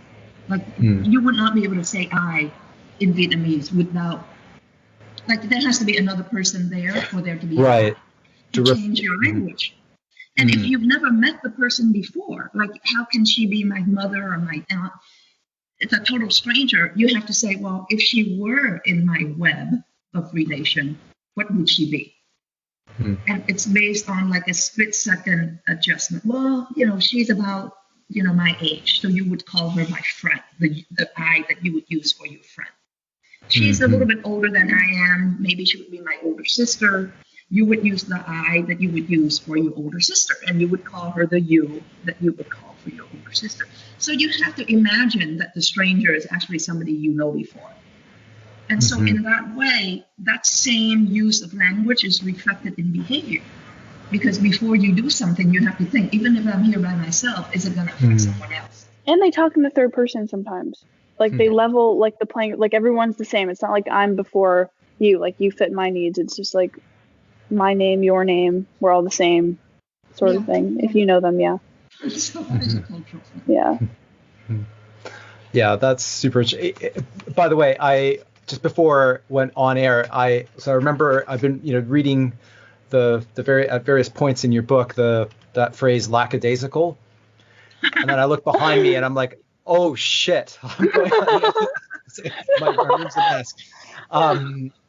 Like, you would not be able to say I in Vietnamese without, like, there has to be another person there for there to be right. to change your language. And if you've never met the person before, like, how can she be my mother or my aunt? It's a total stranger. You have to say, well, if she were in my web of relation, what would she be? And it's based on like a split-second adjustment. Well, she's about, my age. So you would call her my friend, the I that you would use for your friend. She's a little bit older than I am. Maybe she would be my older sister. You would use the I that you would use for your older sister. And you would call her the you that you would call for your older sister. So you have to imagine that the stranger is actually somebody you know before. And so in that way, that same use of language is reflected in behavior. Because before you do something, you have to think, even if I'm here by myself, is it going to affect someone else? And they talk in the third person sometimes. Like they level, like the playing, like everyone's the same. It's not like I'm before you, like you fit my needs. It's just like my name, your name, we're all the same sort of thing. If you know them, yeah. So that is a cultural thing. Yeah. Yeah, that's super. By the way, I just before went on air, I remember I've been reading the at various points in your book that phrase lackadaisical, and then I look behind me and I'm like, oh shit, I'm going my room's a mess,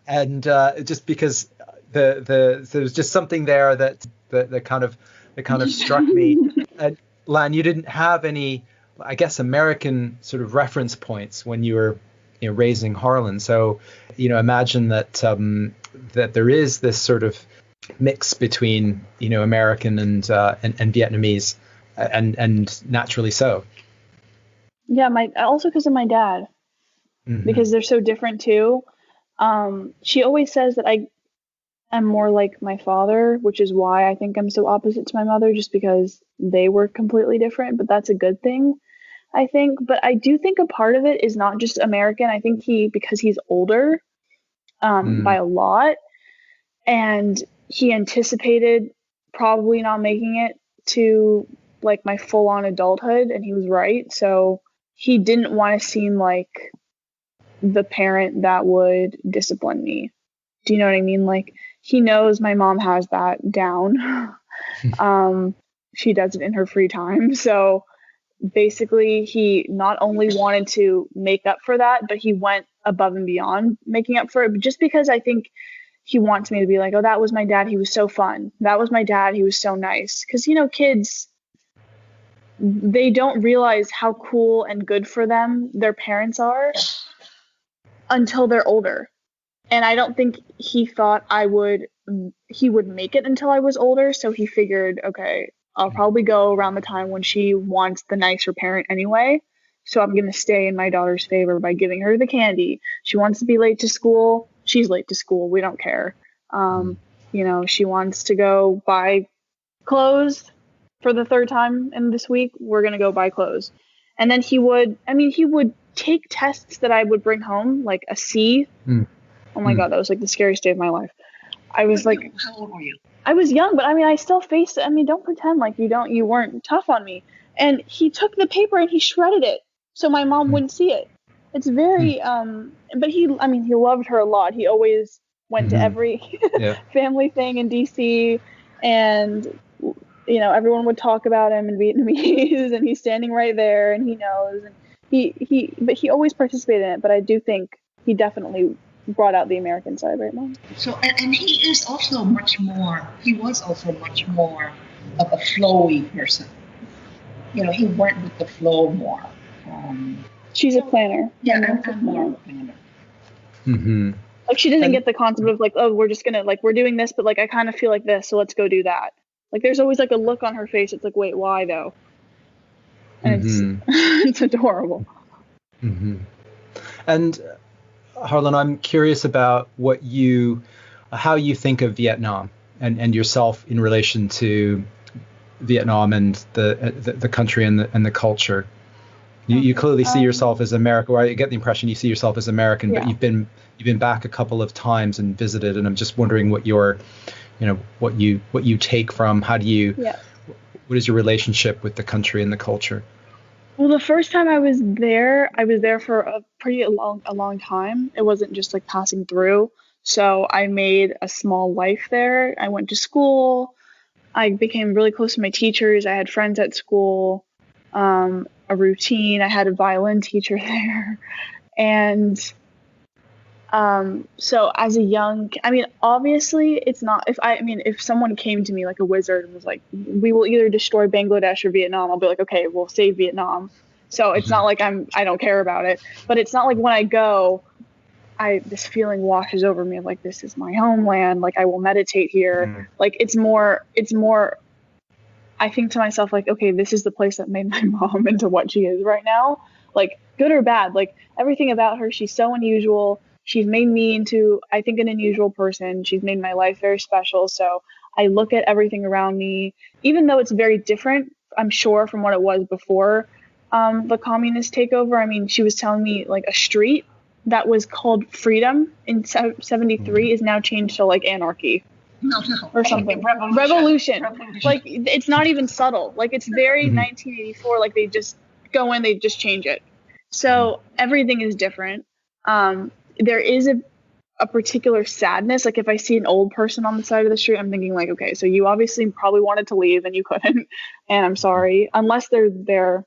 and just because there's just something there that kind of struck me. And Lan, you didn't have any, I guess, American sort of reference points when you were raising Harlan. So, imagine that that there is this sort of mix between American and Vietnamese, and naturally so. Yeah, also because of my dad, because they're so different too. She always says that I'm more like my father, which is why I think I'm so opposite to my mother, just because they were completely different. But that's a good thing, I think. But I do think a part of it is not just American. I think because he's older by a lot, and he anticipated probably not making it to like my full-on adulthood, and he was right. So he didn't want to seem like the parent that would discipline me. Do you know what I mean? Like, he knows my mom has that down. She does it in her free time. So basically, he not only wanted to make up for that, but he went above and beyond making up for it. But just because I think he wants me to be like, oh, that was my dad. He was so fun. That was my dad. He was so nice. Because, kids, they don't realize how cool and good for them their parents are until they're older. And I don't think he thought he would make it until I was older. So he figured, okay, I'll probably go around the time when she wants the nicer parent anyway. So I'm going to stay in my daughter's favor by giving her the candy. She wants to be late to school. She's late to school. We don't care. She wants to go buy clothes for the third time in this week. We're going to go buy clothes. And then he would take tests that I would bring home, like a C. Oh my God, that was like the scariest day of my life. I was like, how old were you? I was young, but I still faced it. Don't pretend like you weren't tough on me. And he took the paper and he shredded it so my mom wouldn't see it. It's very, but he loved her a lot. He always went to every family thing in DC, and, everyone would talk about him in Vietnamese, and he's standing right there and he knows, and but he always participated in it. But I do think he definitely brought out the American side right now. So, and he was also much more of a flowy person. He went with the flow more. She's a planner. Yeah, I'm more of a planner. Like, she doesn't get the concept of like, oh, we're just gonna, like, we're doing this, but like, I kind of feel like this, so let's go do that. Like, there's always like a look on her face. It's like, wait, why though? And it's adorable. And Harlan, I'm curious about how you think of Vietnam and yourself in relation to Vietnam and the country and the culture? You clearly see yourself as American, or I get the impression you see yourself as American, but you've been back a couple of times and visited, and I'm just wondering what what you take from, what is your relationship with the country and the culture? Well, the first time I was there for a long time. It wasn't just like passing through. So I made a small life there. I went to school. I became really close to my teachers. I had friends at school, a routine. I had a violin teacher there. And so as a young, obviously it's not, if someone came to me like a wizard and was like, we will either destroy Bangladesh or Vietnam, I'll be like, okay, we'll save Vietnam. So it's not like I don't care about it, but it's not like when I go, this feeling washes over me of like, this is my homeland. Like I will meditate here. Like it's more, I think to myself, like, okay, this is the place that made my mom into what she is right now. Like good or bad, like everything about her, she's so unusual. She's made me into, I think, an unusual person. She's made my life very special. So I look at everything around me, even though it's very different, I'm sure, from what it was before the communist takeover. She was telling me like a street that was called Freedom in 73 is now changed to like Anarchy. Or something. Revolution. Like it's not even subtle. Like it's very 1984. Like they just go in, they just change it. So everything is different. There is a particular sadness. Like if I see an old person on the side of the street, I'm thinking like, okay, so you obviously probably wanted to leave and you couldn't, and I'm sorry, unless they're there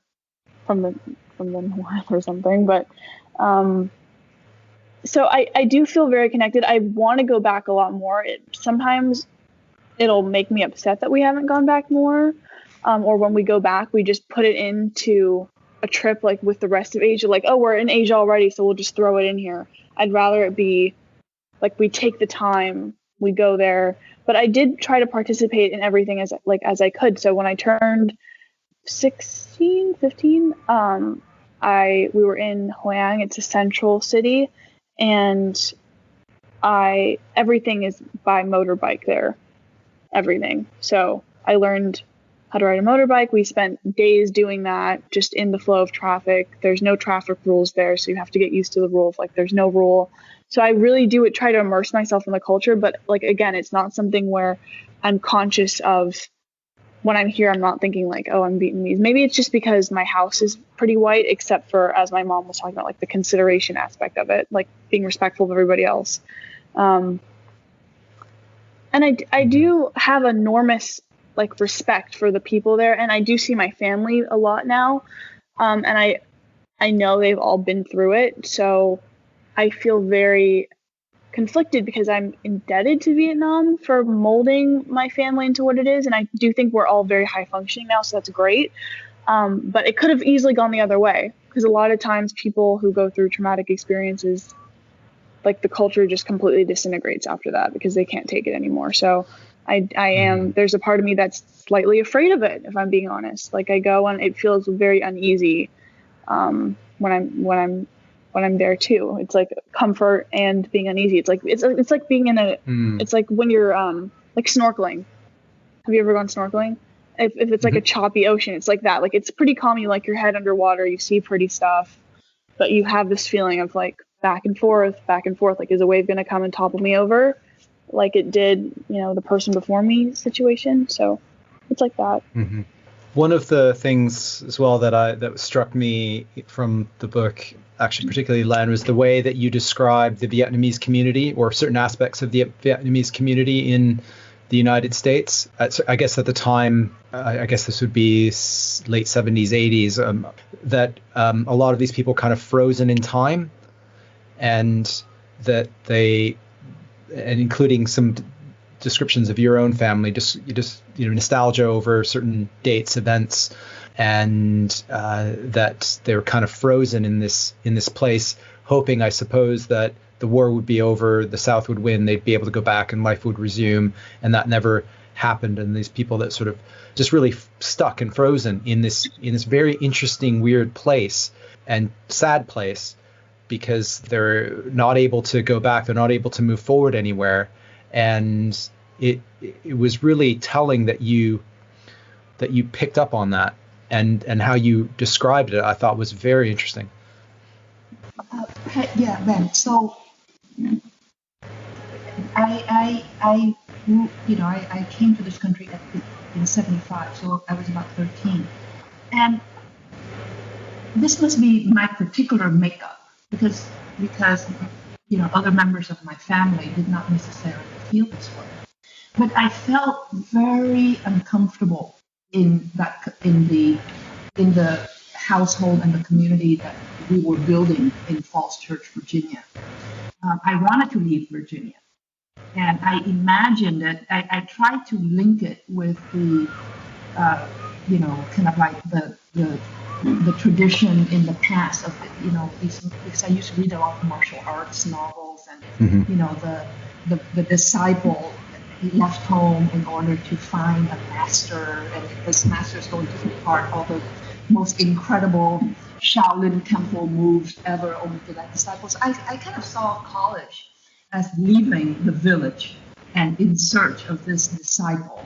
from the north or something. But so I do feel very connected. I want to go back a lot more. Sometimes it'll make me upset that we haven't gone back more, or when we go back, we just put it into a trip like with the rest of Asia. Like, oh, we're in Asia already, so we'll just throw it in here. I'd rather it be like we take the time, we go there. But I did try to participate in everything as I could. So when I turned 15, we were in Hoi An. It's a central city, and everything is by motorbike there. Everything. So I learned how to ride a motorbike. We spent days doing that, just in the flow of traffic. There's no traffic rules there, so you have to get used to the rule of like there's no rule. So I really do try to immerse myself in the culture, but like again, it's not something where I'm conscious of. When I'm here, I'm not thinking like, oh, I'm Vietnamese. Maybe it's just because my house is pretty white, except for, as my mom was talking about, like the consideration aspect of it, like being respectful of everybody else. And I do have enormous like respect for the people there, and I do see my family a lot now, and I know they've all been through it, so I feel very conflicted because I'm indebted to Vietnam for molding my family into what it is, and I do think we're all very high functioning now, so that's great, but it could have easily gone the other way, because a lot of times people who go through traumatic experiences, like the culture just completely disintegrates after that because they can't take it anymore. So there's a part of me that's slightly afraid of it, if I'm being honest. Like I go and it feels very uneasy when I'm there too. It's like comfort and being uneasy. It's like being in it's like when you're like snorkeling. Have you ever gone snorkeling? If it's like a choppy ocean, it's like that. Like it's pretty calm. You like your head underwater, you see pretty stuff, but you have this feeling of like back and forth. Like, is a wave going to come and topple me over? Like it did, the person before me situation. So it's like that. Mm-hmm. One of the things as well that struck me from the book, actually particularly Lan, was the way that you described the Vietnamese community, or certain aspects of the Vietnamese community in the United States. I guess at the time, I guess this would be late 70s, 80s, that a lot of these people kind of frozen in time, and that and including some descriptions of your own family, just nostalgia over certain dates, events, and that they were kind of frozen in this place, hoping, I suppose, that the war would be over, the South would win, they'd be able to go back and life would resume, and that never happened. And these people that sort of just really stuck and frozen in this very interesting, weird place, and sad place, because they're not able to go back, they're not able to move forward anywhere. And it was really telling that you that you picked up on that, and how you described it, I thought was very interesting. Yeah, Ben. So I came to this country in '75, so I was about 13, and this must be my particular makeup because other members of my family did not necessarily feel this way, but I felt very uncomfortable in the household and the community that we were building in Falls Church, Virginia. I wanted to leave Virginia, and I imagined it. I tried to link it with the, kind of like the tradition in the past of because I used to read a lot of martial arts novels, and the disciple left home in order to find a master, and this master is going to impart all the most incredible Shaolin temple moves ever over to that disciple. So I kind of saw college as leaving the village and in search of this disciple,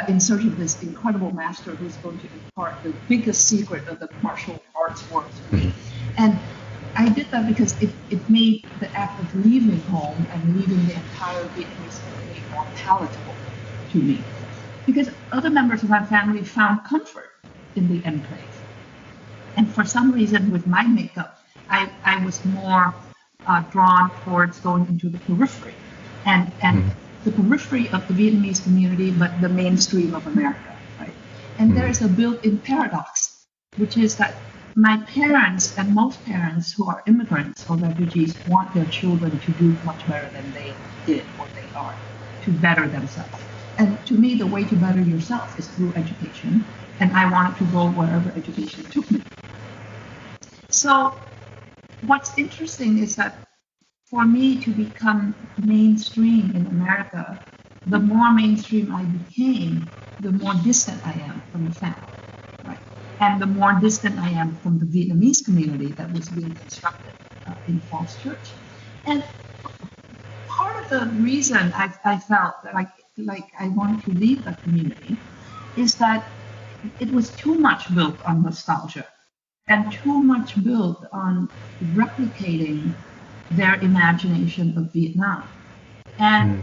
in search of this incredible master who's going to impart the biggest secret of the martial arts world to me. And I did that because it made the act of leaving home and leaving the entire Vietnamese community more palatable to me. Because other members of my family found comfort in the enclave. And for some reason, with my makeup, I was more drawn towards going into the periphery. And the periphery of the Vietnamese community, but the mainstream of America, right? And there is a built-in paradox, which is that my parents and most parents who are immigrants or refugees want their children to do much better than they did or they are, to better themselves. And to me, the way to better yourself is through education, and I wanted to go wherever education took me. So what's interesting is that for me to become mainstream in America, the more mainstream I became, the more distant I am from the family, right? And the more distant I am from the Vietnamese community that was being constructed in Falls Church. And part of the reason I felt that like I wanted to leave that community is that it was too much built on nostalgia and too much built on replicating their imagination of Vietnam. And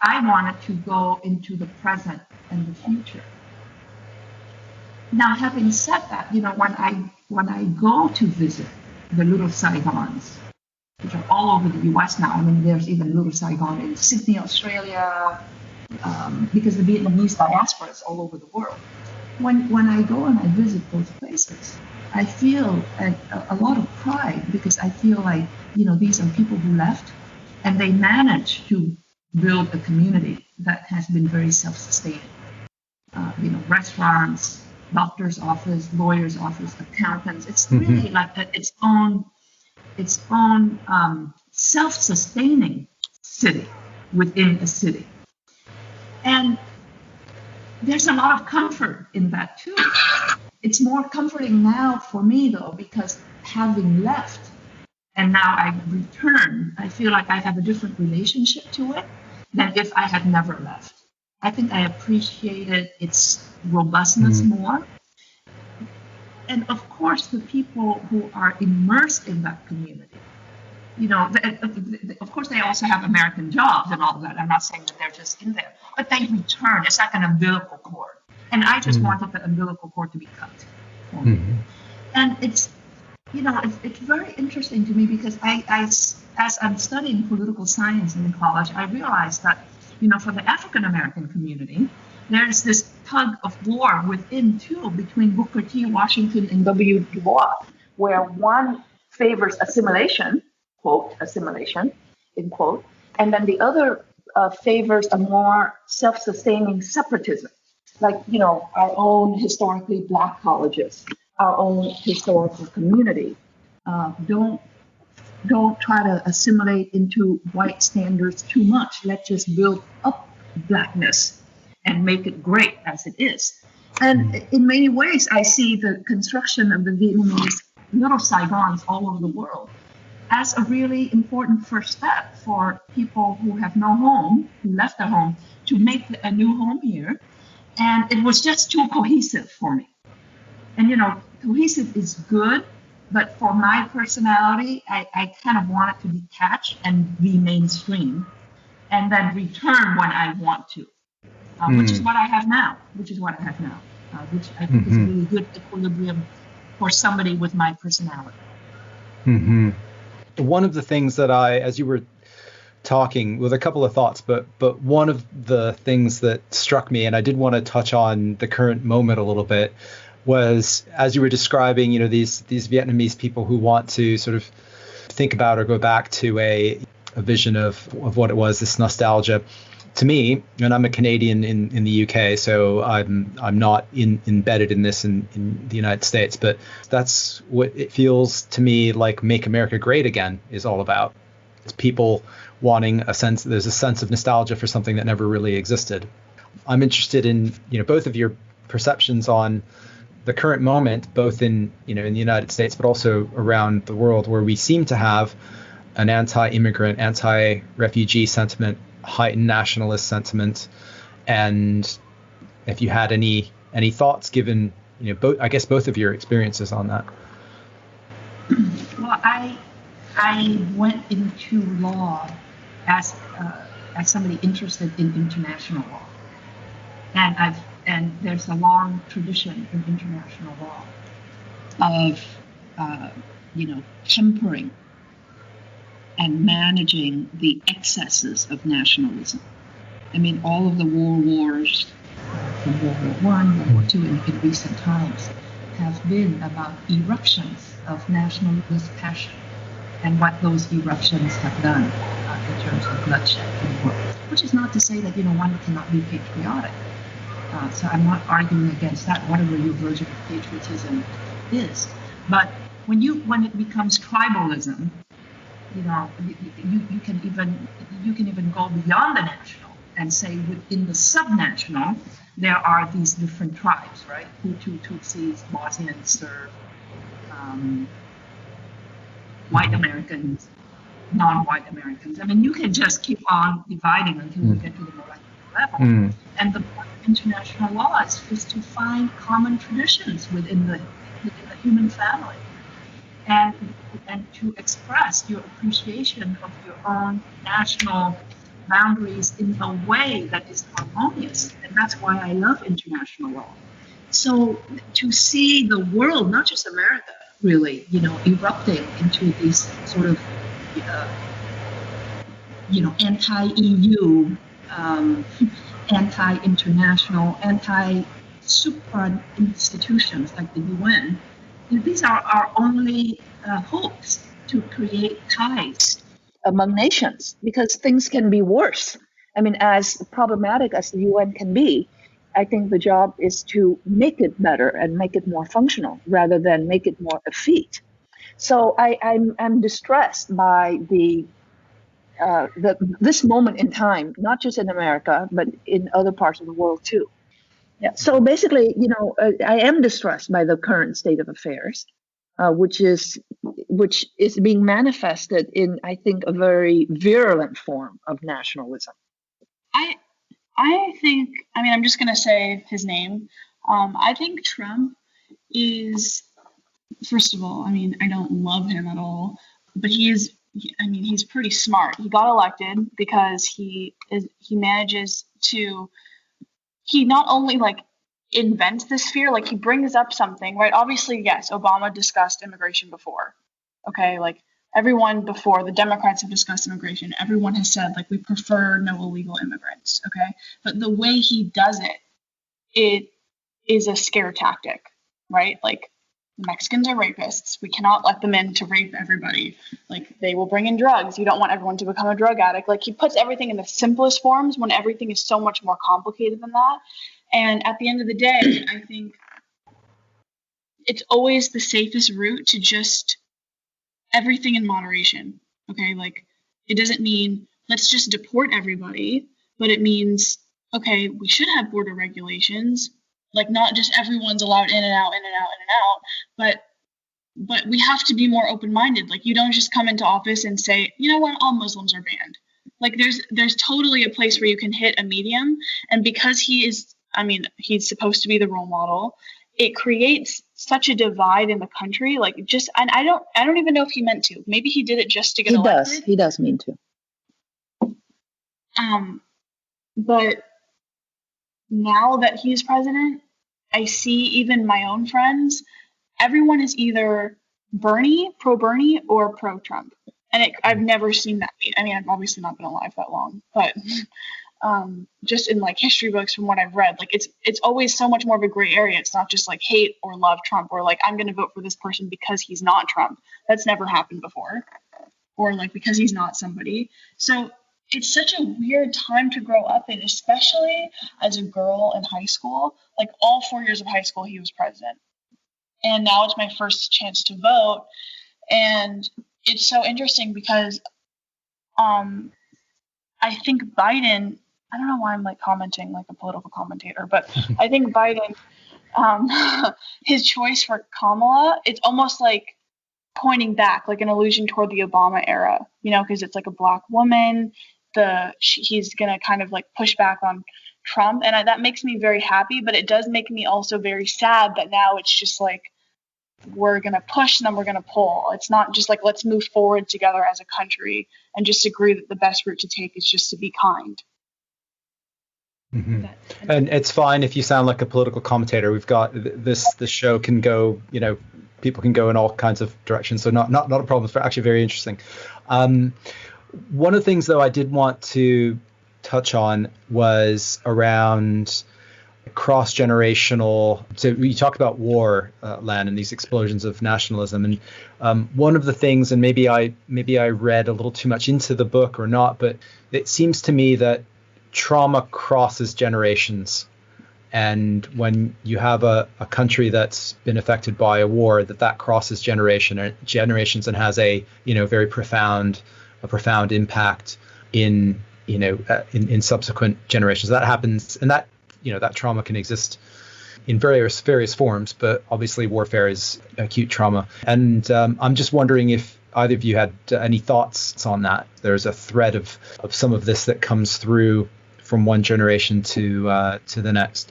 I wanted to go into the present and the future. Now, having said that, when I go to visit the little Saigons, which are all over the U.S. now. I mean, there's even little Saigon in Sydney, Australia, because the Vietnamese diaspora is all over the world. When I go and I visit those places, I feel a lot of pride because I feel like, these are people who left and they managed to build a community that has been very self-sustaining. Restaurants, doctor's office, lawyer's office, accountants. It's really like its own self-sustaining city within a city. And there's a lot of comfort in that too. It's more comforting now for me though, because having left and now I return, I feel like I have a different relationship to it than if I had never left. I think I appreciated its robustness more. And of course, the people who are immersed in that community, of course, they also have American jobs and all of that. I'm not saying that they're just in there, but they return. It's like an umbilical cord. And I just wanted the umbilical cord to be cut for me. And it's very interesting to me because as I'm studying political science in college, I realized that, for the African American community, there's this tug of war within too between Booker T. Washington and W. Du Bois, where one favors assimilation, quote, assimilation, in quote, and then the other favors a more self-sustaining separatism, like, our own historically Black colleges, our own historical community. Don't try to assimilate into white standards too much. Let's just build up Blackness and make it great as it is. And in many ways, I see the construction of the Vietnamese little Saigons all over the world as a really important first step for people who have no home, who left their home, to make a new home here And it was just too cohesive for me. And, cohesive is good, but for my personality, I kind of want it to detach and be mainstream and then return when I want to, which is what I have now, which I think is a really good equilibrium for somebody with my personality. Mm-hmm. One of the things that as you were talking, with a couple of thoughts, but one of the things that struck me, and I did want to touch on the current moment a little bit, was as you were describing, these Vietnamese people who want to sort of think about or go back to a vision of what it was, this nostalgia. To me, and I'm a Canadian in the UK, so I'm not embedded in this in the United States, but that's what it feels to me like Make America Great Again is all about. It's people wanting there's a sense of nostalgia for something that never really existed. I'm interested in, both of your perceptions on the current moment, both in the United States, but also around the world, where we seem to have an anti-immigrant, anti-refugee sentiment, heightened nationalist sentiment, and if you had any thoughts, given both of your experiences on that. Well, I went into law as somebody interested in international law, and there's a long tradition in international law of tempering and managing the excesses of nationalism. I mean, all of the world wars, from World War I, World War II, in recent times, have been about eruptions of nationalist passion and what those eruptions have done in terms of bloodshed in the world. Which is not to say that one cannot be patriotic. So I'm not arguing against that, whatever your version of patriotism is. But when it becomes tribalism, you can even go beyond the national and say within the subnational there are these different tribes, right? Hutu, Tutsis, Bosnians, Serb, white Americans, non-white Americans. I mean, you can just keep on dividing until you get to the molecular level. And the point of international law is to find common traditions within the human family. And to express your appreciation of your own national boundaries in a way that is harmonious. And that's why I love international law. So to see the world, not just America, really, erupting into these sort of, anti-EU, anti-international, anti-supra institutions like the UN, these are our only hopes to create ties among nations, because things can be worse. I mean, as problematic as the UN can be, I think the job is to make it better and make it more functional rather than make it more effete. So I'm distressed by this moment in time, not just in America, but in other parts of the world too. Yeah. So basically, I am distressed by the current state of affairs, which is being manifested in, I think, a very virulent form of nationalism. I think, I'm just going to say his name. I think Trump is, first of all, I don't love him at all, but he's pretty smart. He got elected because he manages to, he not only invents this fear, he brings up something, right? Obviously, yes, Obama discussed immigration before. Okay, everyone before, the Democrats have discussed immigration. Everyone has said, we prefer no illegal immigrants, okay? But the way he does it is a scare tactic, right? Mexicans are rapists. We cannot let them in to rape everybody. They will bring in drugs. You don't want everyone to become a drug addict. He puts everything in the simplest forms when everything is so much more complicated than that. And at the end of the day, I think it's always the safest route to just everything in moderation. Okay, it doesn't mean let's just deport everybody, but it means, okay, we should have border regulations, not just everyone's allowed in and out, but we have to be more open-minded. You don't just come into office and say, you know what, all Muslims are banned. There's totally a place where you can hit a medium, and because he is I mean, he's supposed to be the role model. It creates such a divide in the country. Like, just, and I don't even know if he meant to. Maybe he did it just to get elected. He does mean to. But now that he's president, I see even my own friends, everyone is either pro Bernie or pro Trump. And I've never seen that. I mean, I've obviously not been alive that long, but just in like history books from what I've read, like it's always so much more of a gray area. It's not just like hate or love Trump, or like I'm going to vote for this person because he's not Trump. That's never happened before. Or like because he's not somebody. So it's such a weird time to grow up in, especially as a girl in high school. Like all 4 years of high school, he was president. And now it's my first chance to vote. And it's so interesting because I think Biden, I don't know why I'm like commenting like a political commentator, but I think Biden, his choice for Kamala, it's almost like pointing back, like an allusion toward the Obama era, you know, because it's like a Black woman. He's going to kind of like push back on Trump. And that makes me very happy, but it does make me also very sad that now it's just like, we're going to push and then we're going to pull. It's not just like, let's move forward together as a country and just agree that the best route to take is just to be kind. Mm-hmm. And it's fine if you sound like a political commentator. We've got this show can go, you know, people can go in all kinds of directions. So not a problem. It's actually very interesting. One of the things, though, I did want to touch on was around cross-generational. So you talked about war, Lan, and these explosions of nationalism. And one of the things, and maybe I read a little too much into the book or not, but it seems to me that trauma crosses generations. And when you have a country that's been affected by a war, that crosses generations and has a very profound impact in subsequent generations. That happens, and that trauma can exist in various forms, but obviously warfare is acute trauma. And I'm just wondering if either of you had any thoughts on that. There's a thread of some of this that comes through from one generation to the next.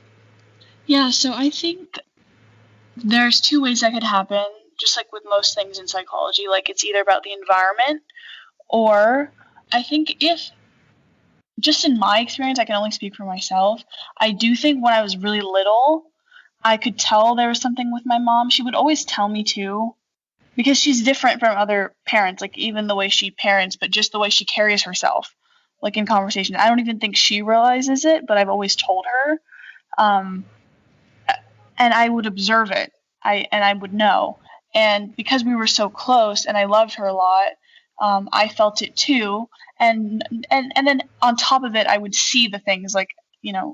Yeah, so I think there's two ways that could happen, just like with most things in psychology. Like it's either about the environment, or I think if, just in my experience, I can only speak for myself, I do think when I was really little, I could tell there was something with my mom. She would always tell me too, because she's different from other parents, like even the way she parents, but just the way she carries herself, like in conversation. I don't even think she realizes it, but I've always told her. And I would observe it, and I would know. And because we were so close and I loved her a lot, I felt it too. And then on top of it, I would see the things like,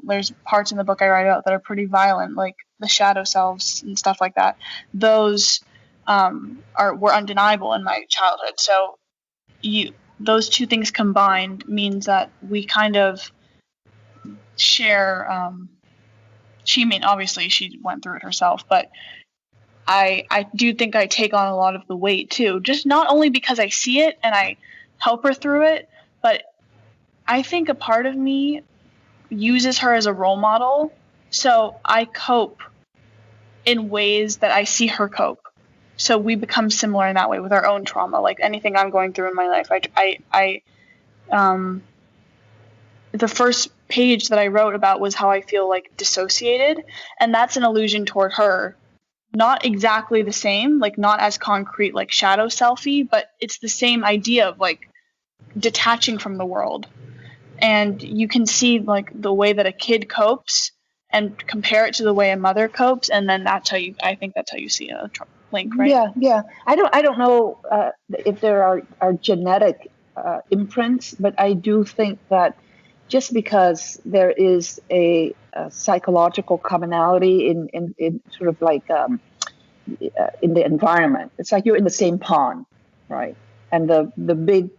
there's parts in the book I write about that are pretty violent, like the shadow selves and stuff like that. Those were undeniable in my childhood. So those two things combined means that we kind of share. Obviously she went through it herself, but I do think I take on a lot of the weight too, just not only because I see it and I help her through it, but I think a part of me uses her as a role model. So I cope in ways that I see her cope. So we become similar in that way with our own trauma. Like anything I'm going through in my life, the first page that I wrote about was how I feel like dissociated, and that's an allusion toward her. Not exactly the same, like not as concrete like shadow selfie, but it's the same idea of like detaching from the world. And you can see like the way that a kid copes and compare it to the way a mother copes, and then I think that's how you see a link, right? Yeah. I don't know if there are genetic imprints, but I do think that just because there is a psychological commonality in sort of like in the environment, it's like you're in the same pond, right? And the big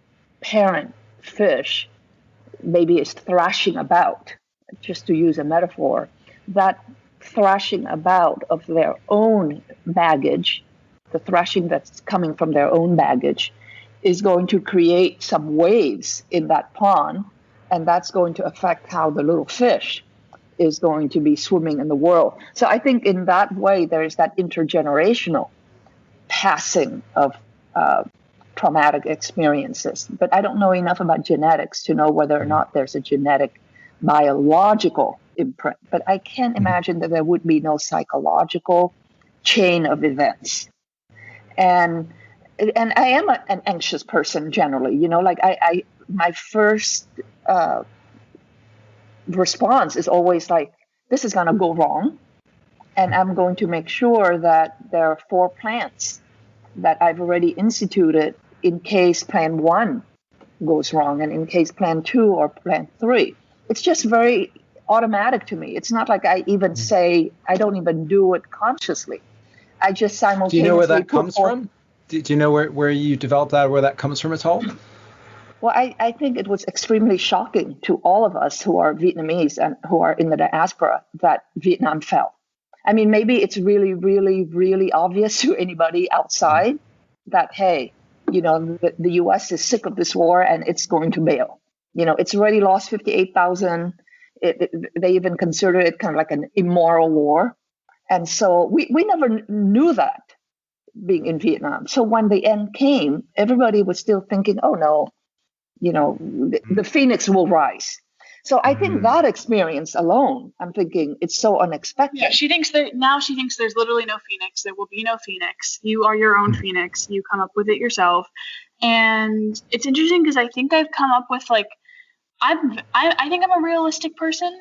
parent fish maybe is thrashing about, just to use a metaphor, that thrashing about of their own baggage, the thrashing that's coming from their own baggage, is going to create some waves in that pond. And that's going to affect how the little fish is going to be swimming in the world. So I think in that way, there is that intergenerational passing of traumatic experiences. But I don't know enough about genetics to know whether or not there's a genetic biological imprint. But I can't imagine that there would be no psychological chain of events. And I am an anxious person generally, like I my first response is always like, this is going to go wrong. And I'm going to make sure that there are 4 plans that I've already instituted in case plan 1 goes wrong and in case plan 2 or plan 3. It's just very automatic to me. It's not like I even say, I don't even do it consciously. I just simultaneously. Do you know where that comes from? Do you know where you developed that, where that comes from at all? Well, I think it was extremely shocking to all of us who are Vietnamese and who are in the diaspora that Vietnam fell. I mean, maybe it's really, really, really obvious to anybody outside that, hey, the U.S. is sick of this war and it's going to bail. It's already lost 58,000. They even consider it kind of like an immoral war. And so we never knew that being in Vietnam. So when the end came, everybody was still thinking, oh, no, the phoenix will rise. So I think that experience alone, I'm thinking it's so unexpected. Yeah, she thinks there's literally no phoenix. There will be no phoenix. You are your own phoenix. You come up with it yourself. And it's interesting because I think I've come up with I think I'm a realistic person,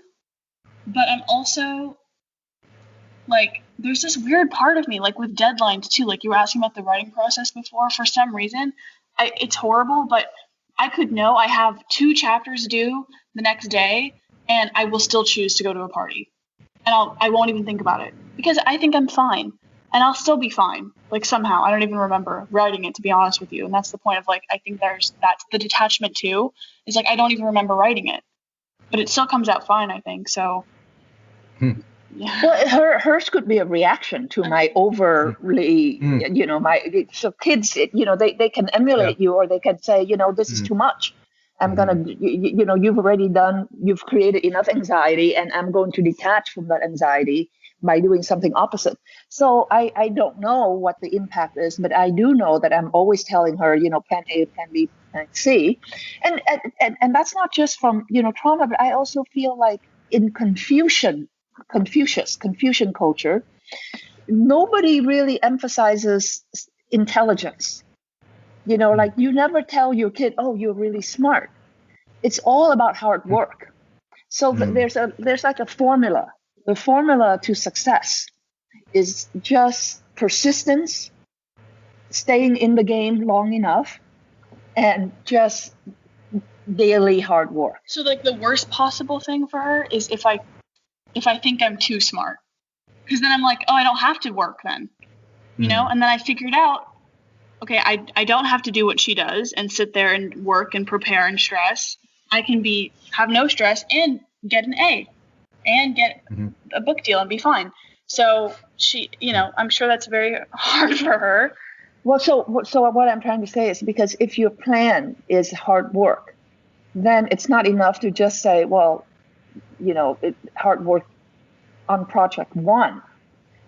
but I'm also there's this weird part of me, with deadlines too. You were asking about the writing process before. For some reason, it's horrible, but I could know I have 2 chapters due the next day, and I will still choose to go to a party, and I won't even think about it because I think I'm fine, and I'll still be fine. Somehow, I don't even remember writing it, to be honest with you, and that's the point of I think that's the detachment too. Is I don't even remember writing it, but it still comes out fine. I think so. Yeah. Well, hers could be a reaction to my overly, so kids, they can emulate you, or they can say, this is too much. I'm going to, you've created enough anxiety, and I'm going to detach from that anxiety by doing something opposite. So I don't know what the impact is, but I do know that I'm always telling her, plan A, plan B, plan C. And that's not just from, trauma, but I also feel like in Confucian culture, nobody really emphasizes intelligence. You never tell your kid, oh, you're really smart. It's all about hard work. So there's a formula. The formula to success is just persistence, staying in the game long enough, and just daily hard work. So the worst possible thing for her is if I think I'm too smart, because then I'm oh, I don't have to work then, and then I figured out, okay, I don't have to do what she does and sit there and work and prepare and stress. I can have no stress and get an A and get a book deal and be fine. So she, I'm sure that's very hard for her. Well, so what I'm trying to say is, because if your plan is hard work, then it's not enough to just say, well, hard work on project 1,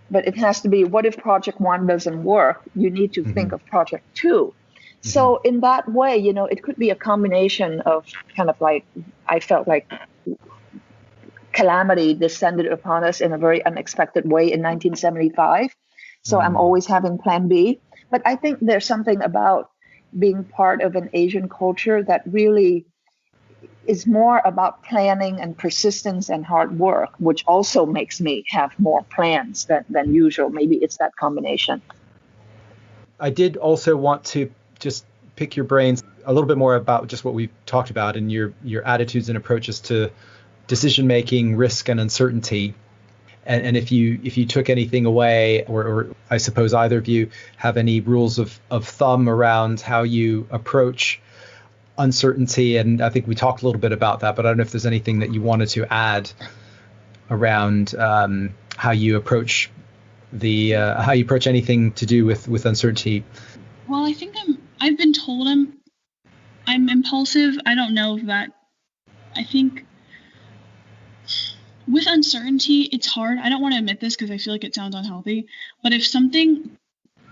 but it has to be, what if project 1 doesn't work? You need to think of project 2. So in that way, it could be a combination of kind of I felt like calamity descended upon us in a very unexpected way in 1975. So I'm always having plan B. But I think there's something about being part of an Asian culture that really is more about planning and persistence and hard work, which also makes me have more plans than usual. Maybe it's that combination. I did also want to just pick your brains a little bit more about just what we've talked about and your attitudes and approaches to decision making, risk, and uncertainty. And if you took anything away, or I suppose either of you have any rules of thumb around how you approach uncertainty. And I think we talked a little bit about that, but I don't know if there's anything that you wanted to add around how you approach anything to do with uncertainty. Well, I think I've been told I'm impulsive. I don't know if that, I think With uncertainty, it's hard. I don't want to admit this because I feel like it sounds unhealthy, but if something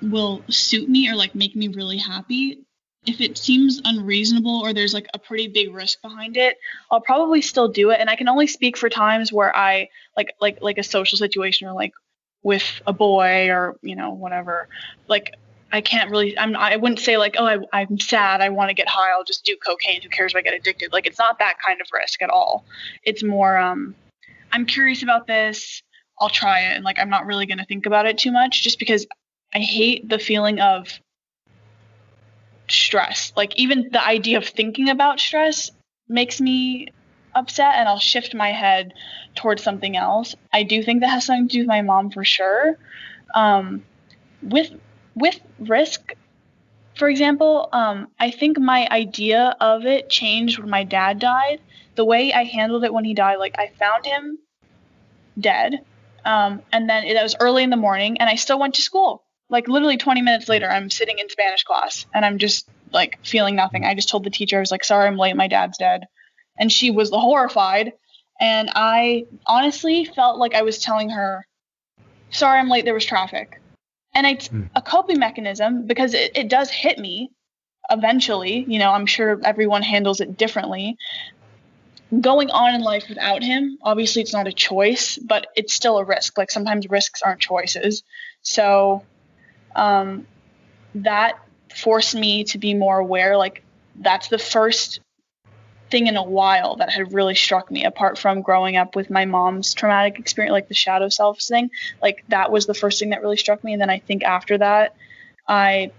will suit me or like make me really happy, if it seems unreasonable or there's like a pretty big risk behind it, I'll probably still do it. And I can only speak for times where I like a social situation or like with a boy or, you know, whatever. Like I can't really, I wouldn't say like, oh, I'm sad, I want to get high, I'll just do cocaine, who cares if I get addicted? Like it's not that kind of risk at all. It's more, I'm curious about this, I'll try it. And like, I'm not really going to think about it too much just because I hate the feeling of stress. Like even the idea of thinking about stress makes me upset and I'll shift my head towards something else. I do think that has something to do with my mom for sure. With risk, for example, I think my idea of it changed when my dad died. The way I handled it when he died, like I found him dead, and then it was early in the morning and I still went to school. Like literally 20 minutes later, I'm sitting in Spanish class and I'm just like feeling nothing. I just told the teacher, I was like, sorry, I'm late, my dad's dead. And she was horrified. And I honestly felt like I was telling her, sorry, I'm late, there was traffic. And it's a coping mechanism because it does hit me eventually. You know, I'm sure everyone handles it differently. Going on in life without him, obviously it's not a choice, but it's still a risk. Like sometimes risks aren't choices. So that forced me to be more aware. Like that's the first thing in a while that had really struck me, apart from growing up with my mom's traumatic experience, like the shadow self thing. Like that was the first thing that really struck me. And then I think after that, I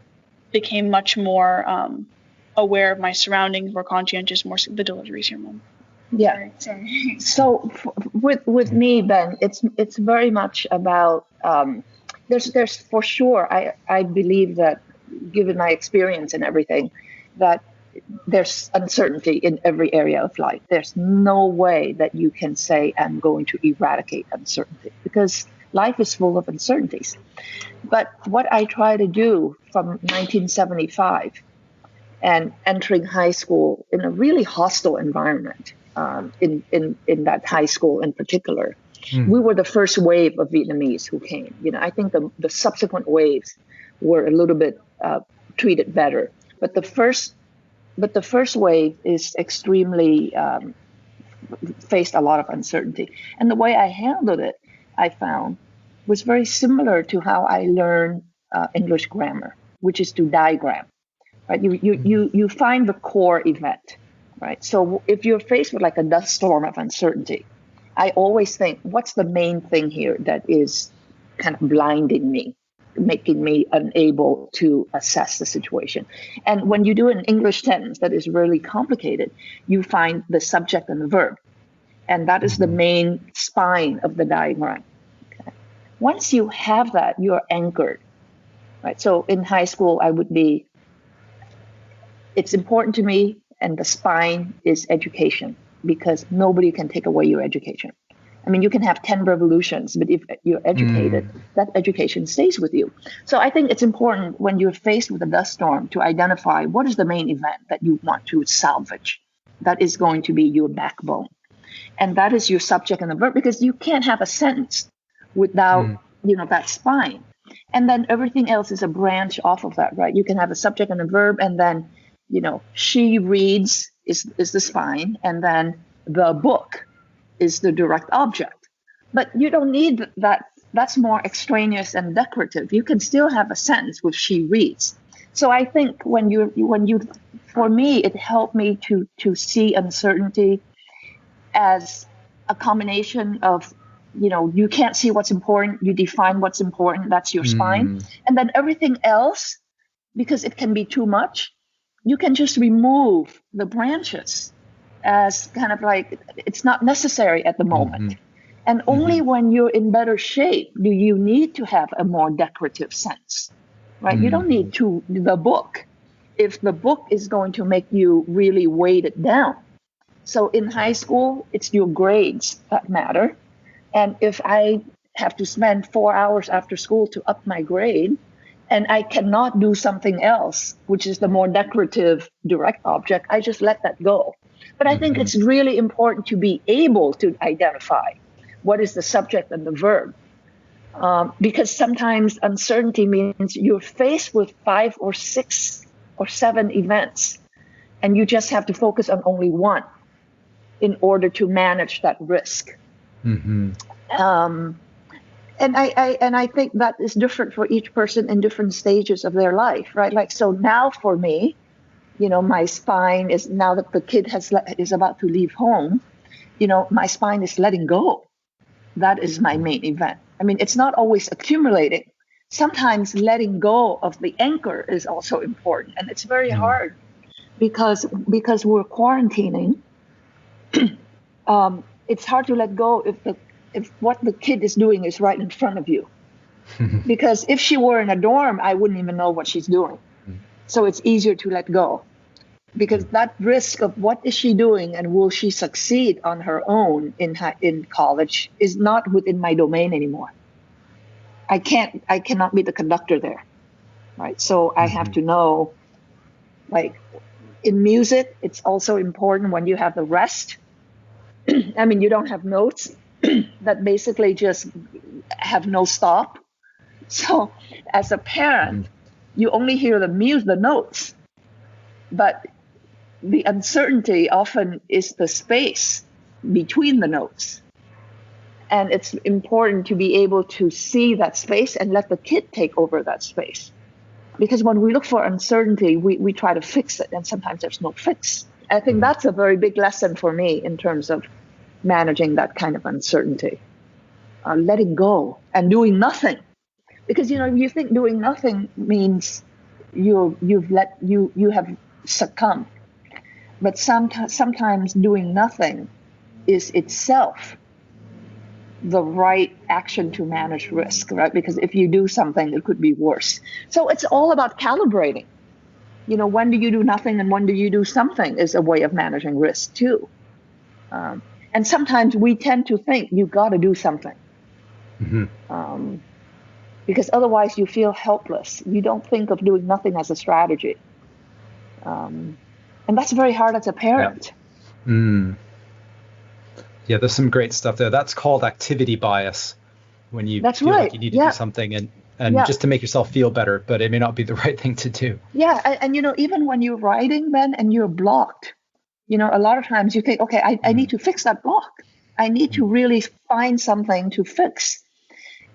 became much more aware of my surroundings, more conscientious, more the delivery's here, Mom. Yeah. Sorry. So with me, Ben, it's very much about there's for sure I believe that, given my experience and everything, that there's uncertainty in every area of life. There's no way that you can say I'm going to eradicate uncertainty because life is full of uncertainties. But what I try to do from 1975 and entering high school in a really hostile environment, in that high school in particular, we were the first wave of Vietnamese who came. You know, I think the subsequent waves were a little bit treated better, but the first wave is extremely faced a lot of uncertainty. And the way I handled it, I found, was very similar to how I learned English grammar, which is to diagram. Right? You find the core event. Right. So if you're faced with like a dust storm of uncertainty, I always think, what's the main thing here that is kind of blinding me, making me unable to assess the situation? And when you do an English sentence that is really complicated, you find the subject and the verb. And that is the main spine of the diagram. Okay. Once you have that, you're anchored. Right. So in high school, I would be, it's important to me, and the spine is education, because nobody can take away your education. I mean, you can have 10 revolutions, but if you're educated, that education stays with you. So I think it's important when you're faced with a dust storm to identify what is the main event that you want to salvage. That is going to be your backbone. And that is your subject and the verb, because you can't have a sentence without, that spine. And then everything else is a branch off of that, right? You can have a subject and a verb, and then she reads is the spine, and then the book is the direct object. But you don't need that. That's more extraneous and decorative. You can still have a sentence with she reads. So I think for me, it helped me to see uncertainty as a combination of, you can't see what's important. You define what's important. That's your spine. And then everything else, because it can be too much, you can just remove the branches as kind of like it's not necessary at the moment. And only when you're in better shape do you need to have a more decorative sense, right? You don't need the book if the book is going to make you really weight it down. So in high school, it's your grades that matter. And if I have to spend 4 hours after school to up my grade, and I cannot do something else, which is the more decorative direct object, I just let that go. But I think it's really important to be able to identify What is the subject and the verb? Because sometimes uncertainty means you're faced with 5 or 6 or 7 events, and you just have to focus on only one in order to manage that risk. Mm-hmm. And I think that is different for each person in different stages of their life, right? Like, so now for me, my spine is, now that the kid is about to leave home, my spine is letting go. That is my main event. I mean, it's not always accumulating. Sometimes letting go of the anchor is also important, and it's very hard because we're quarantining. It's hard to let go if what the kid is doing is right in front of you. Because if she were in a dorm, I wouldn't even know what she's doing. So it's easier to let go. Because that risk of what is she doing and will she succeed on her own in college is not within my domain anymore. I cannot be the conductor there, right? So I have to know, like in music, it's also important when you have the rest. I mean, you don't have notes that basically just have no stop. So as a parent, you only hear the notes, but the uncertainty often is the space between the notes. And it's important to be able to see that space and let the kid take over that space. Because when we look for uncertainty, we try to fix it, and sometimes there's no fix. I think that's a very big lesson for me in terms of managing that kind of uncertainty. Letting go and doing nothing. Because, you think doing nothing means you have succumbed. But sometimes doing nothing is itself the right action to manage risk, right? Because if you do something, it could be worse. So it's all about calibrating. When do you do nothing and when do you do something is a way of managing risk too. And sometimes we tend to think you got to do something. Because otherwise you feel helpless. You don't think of doing nothing as a strategy. And that's very hard as a parent. Yeah, there's some great stuff there. That's called activity bias, when you feel like you need to do something and just to make yourself feel better, but it may not be the right thing to do. Yeah, and even when you're writing, Ben, and you're blocked, a lot of times you think, okay, I need to fix that block. I need to really find something to fix.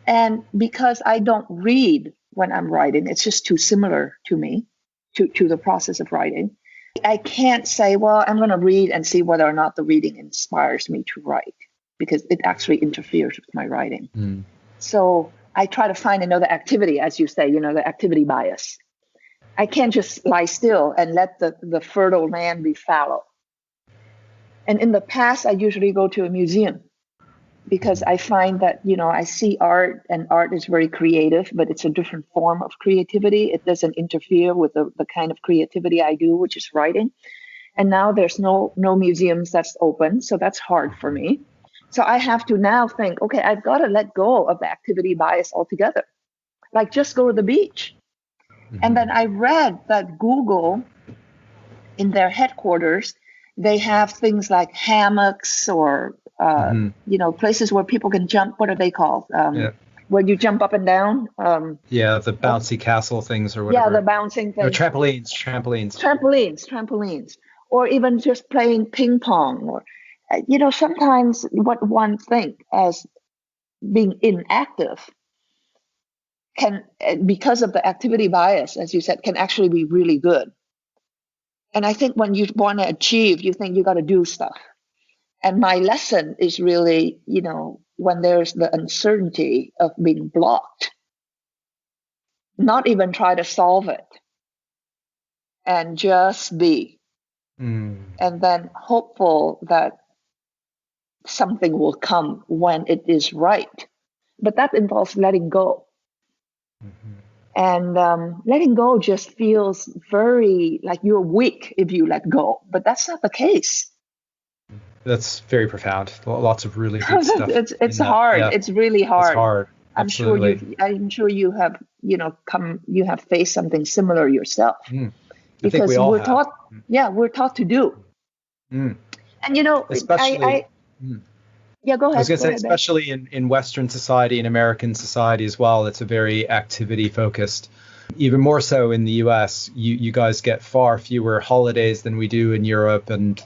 And because I don't read when I'm writing, it's just too similar to me, to the process of writing. I can't say, well, I'm going to read and see whether or not the reading inspires me to write, because it actually interferes with my writing. So I try to find another activity, as you say, the activity bias. I can't just lie still and let the fertile land be fallow. And in the past, I usually go to a museum because I find that, I see art, and art is very creative, but it's a different form of creativity. It doesn't interfere with the kind of creativity I do, which is writing. And now there's no museums that's open, so that's hard for me. So I have to now think, okay, I've got to let go of the activity bias altogether. Like, just go to the beach. And then I read that Google, in their headquarters, they have things like hammocks or places where people can jump. What are they called? Where you jump up and down. The bouncy castle things or whatever. Yeah, the bouncing things. No, trampolines. Trampolines. Or even just playing ping pong. Or, sometimes what one thinks as being inactive can, because of the activity bias, as you said, can actually be really good. And I think when you want to achieve, you think you got to do stuff. And my lesson is really, when there's the uncertainty of being blocked, not even try to solve it and just be. And then hopeful that something will come when it is right. But that involves letting go. And letting go just feels very like you're weak if you let go. But that's not the case. That's very profound. Lots of really good stuff. It's hard. Yeah. It's really hard. It's hard. Absolutely. I'm sure you have, you have faced something similar yourself. Because we're taught, we're taught to do. And especially, Yeah, go ahead. I was going to say, Ben. especially in Western society and American society as well, it's a very activity focused. Even more so in the US, you guys get far fewer holidays than we do in Europe and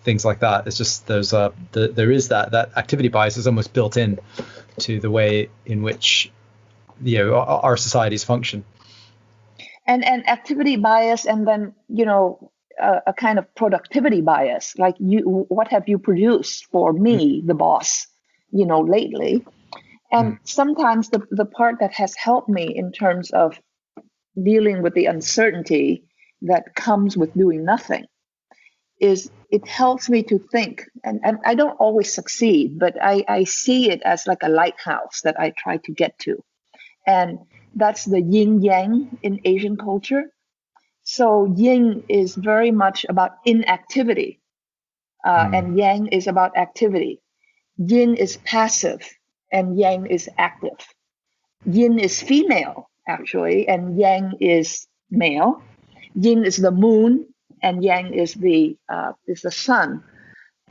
things like that. It's just there is that activity bias is almost built in to the way in which our societies function. And activity bias, and then a kind of productivity bias, like what have you produced for me, the boss, lately. And sometimes the part that has helped me in terms of dealing with the uncertainty that comes with doing nothing is it helps me to think, and I don't always succeed, but I see it as like a lighthouse that I try to get to. And that's the yin yang in Asian culture. So yin is very much about inactivity, and yang is about activity. Yin is passive and yang is active. Yin is female, actually, and yang is male. Yin is the moon and yang is the sun.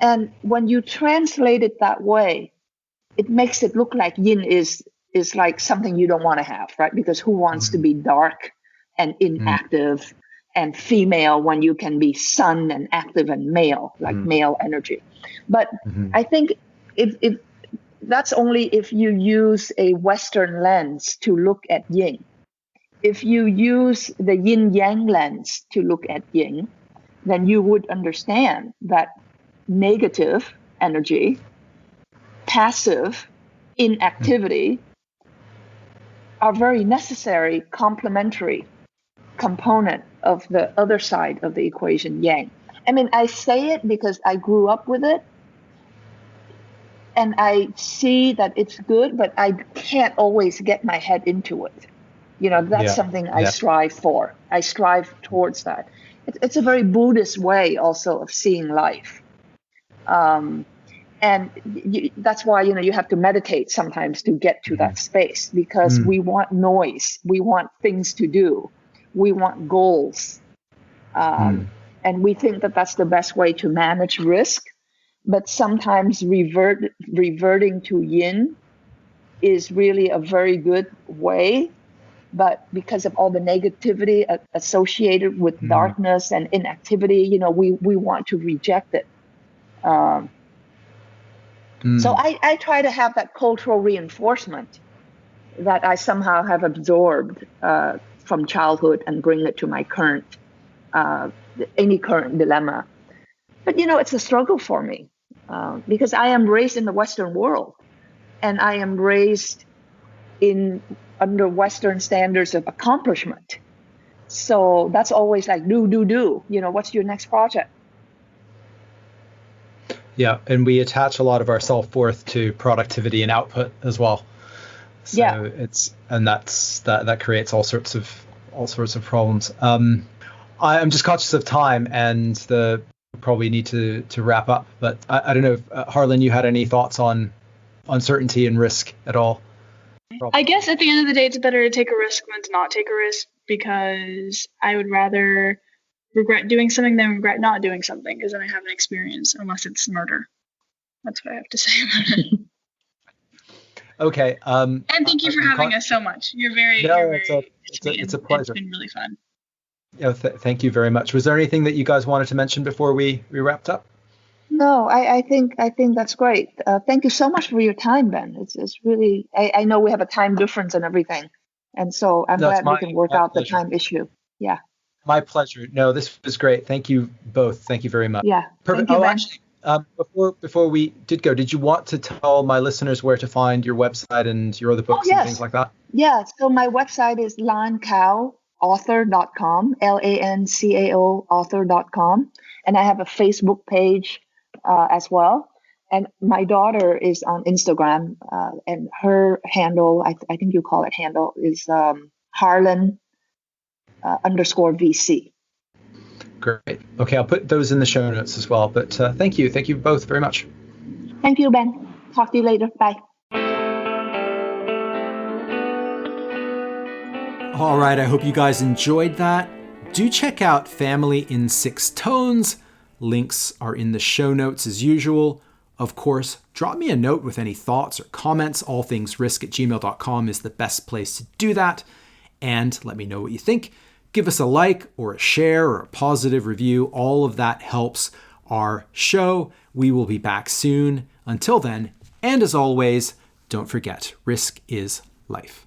And when you translate it that way, it makes it look like yin is like something you don't want to have, right? Because who wants to be dark and inactive and female when you can be sun and active and male, like male energy? But I think if that's only if you use a Western lens to look at yin. If you use the yin-yang lens to look at yin, then you would understand that negative energy, passive inactivity are very necessary, complementary component of the other side of the equation, yang. I mean, I say it because I grew up with it, and I see that it's good, but I can't always get my head into it. That's something I strive for. I strive towards that. It's a very Buddhist way also of seeing life. And that's why, you have to meditate sometimes to get to that space, because we want noise. We want things to do. We want goals. And we think that that's the best way to manage risk. But sometimes reverting to yin is really a very good way. But because of all the negativity associated with darkness and inactivity, we want to reject it. So I try to have that cultural reinforcement that I somehow have absorbed from childhood and bring it to my current dilemma. But, it's a struggle for me because I am raised in the Western world, and I am raised under Western standards of accomplishment. So that's always like, do. What's your next project? Yeah, and we attach a lot of our self-worth to productivity and output as well. So that creates all sorts of problems. I'm just conscious of time, and probably need to wrap up. But I don't know if Harlan, you had any thoughts on uncertainty and risk at all? I guess at the end of the day, it's better to take a risk than to not take a risk, because I would rather regret doing something than regret not doing something, because then I have an experience, unless it's murder. That's what I have to say about it. Okay. And thank you for having us so much. It's a pleasure. It's been really fun. Yeah, thank you very much. Was there anything that you guys wanted to mention before we wrapped up? No, I think that's great. Thank you so much for your time, Ben. It's really, I know we have a time difference and everything, and so I'm glad we can work out the time issue. Yeah. My pleasure. No, this was great. Thank you both. Thank you very much. Yeah. Perfect. Thank you, Ben. Actually, before we did go, did you want to tell my listeners where to find your website and your other books and things like that? Yeah. So my website is lancao.author.com, LANCAO author.com, and I have a Facebook page as well. And my daughter is on Instagram, and her handle, I think you call it handle, is Harlan _VC. Great. Okay, I'll put those in the show notes as well. But thank you. Thank you both very much. Thank you, Ben. Talk to you later. Bye. All right, I hope you guys enjoyed that. Do check out Family in 6 Tones. Links are in the show notes as usual. Of course, drop me a note with any thoughts or comments. allthingsrisk@gmail.com is the best place to do that. And let me know what you think. Give us a like or a share or a positive review. All of that helps our show. We will be back soon. Until then, and as always, don't forget, risk is life.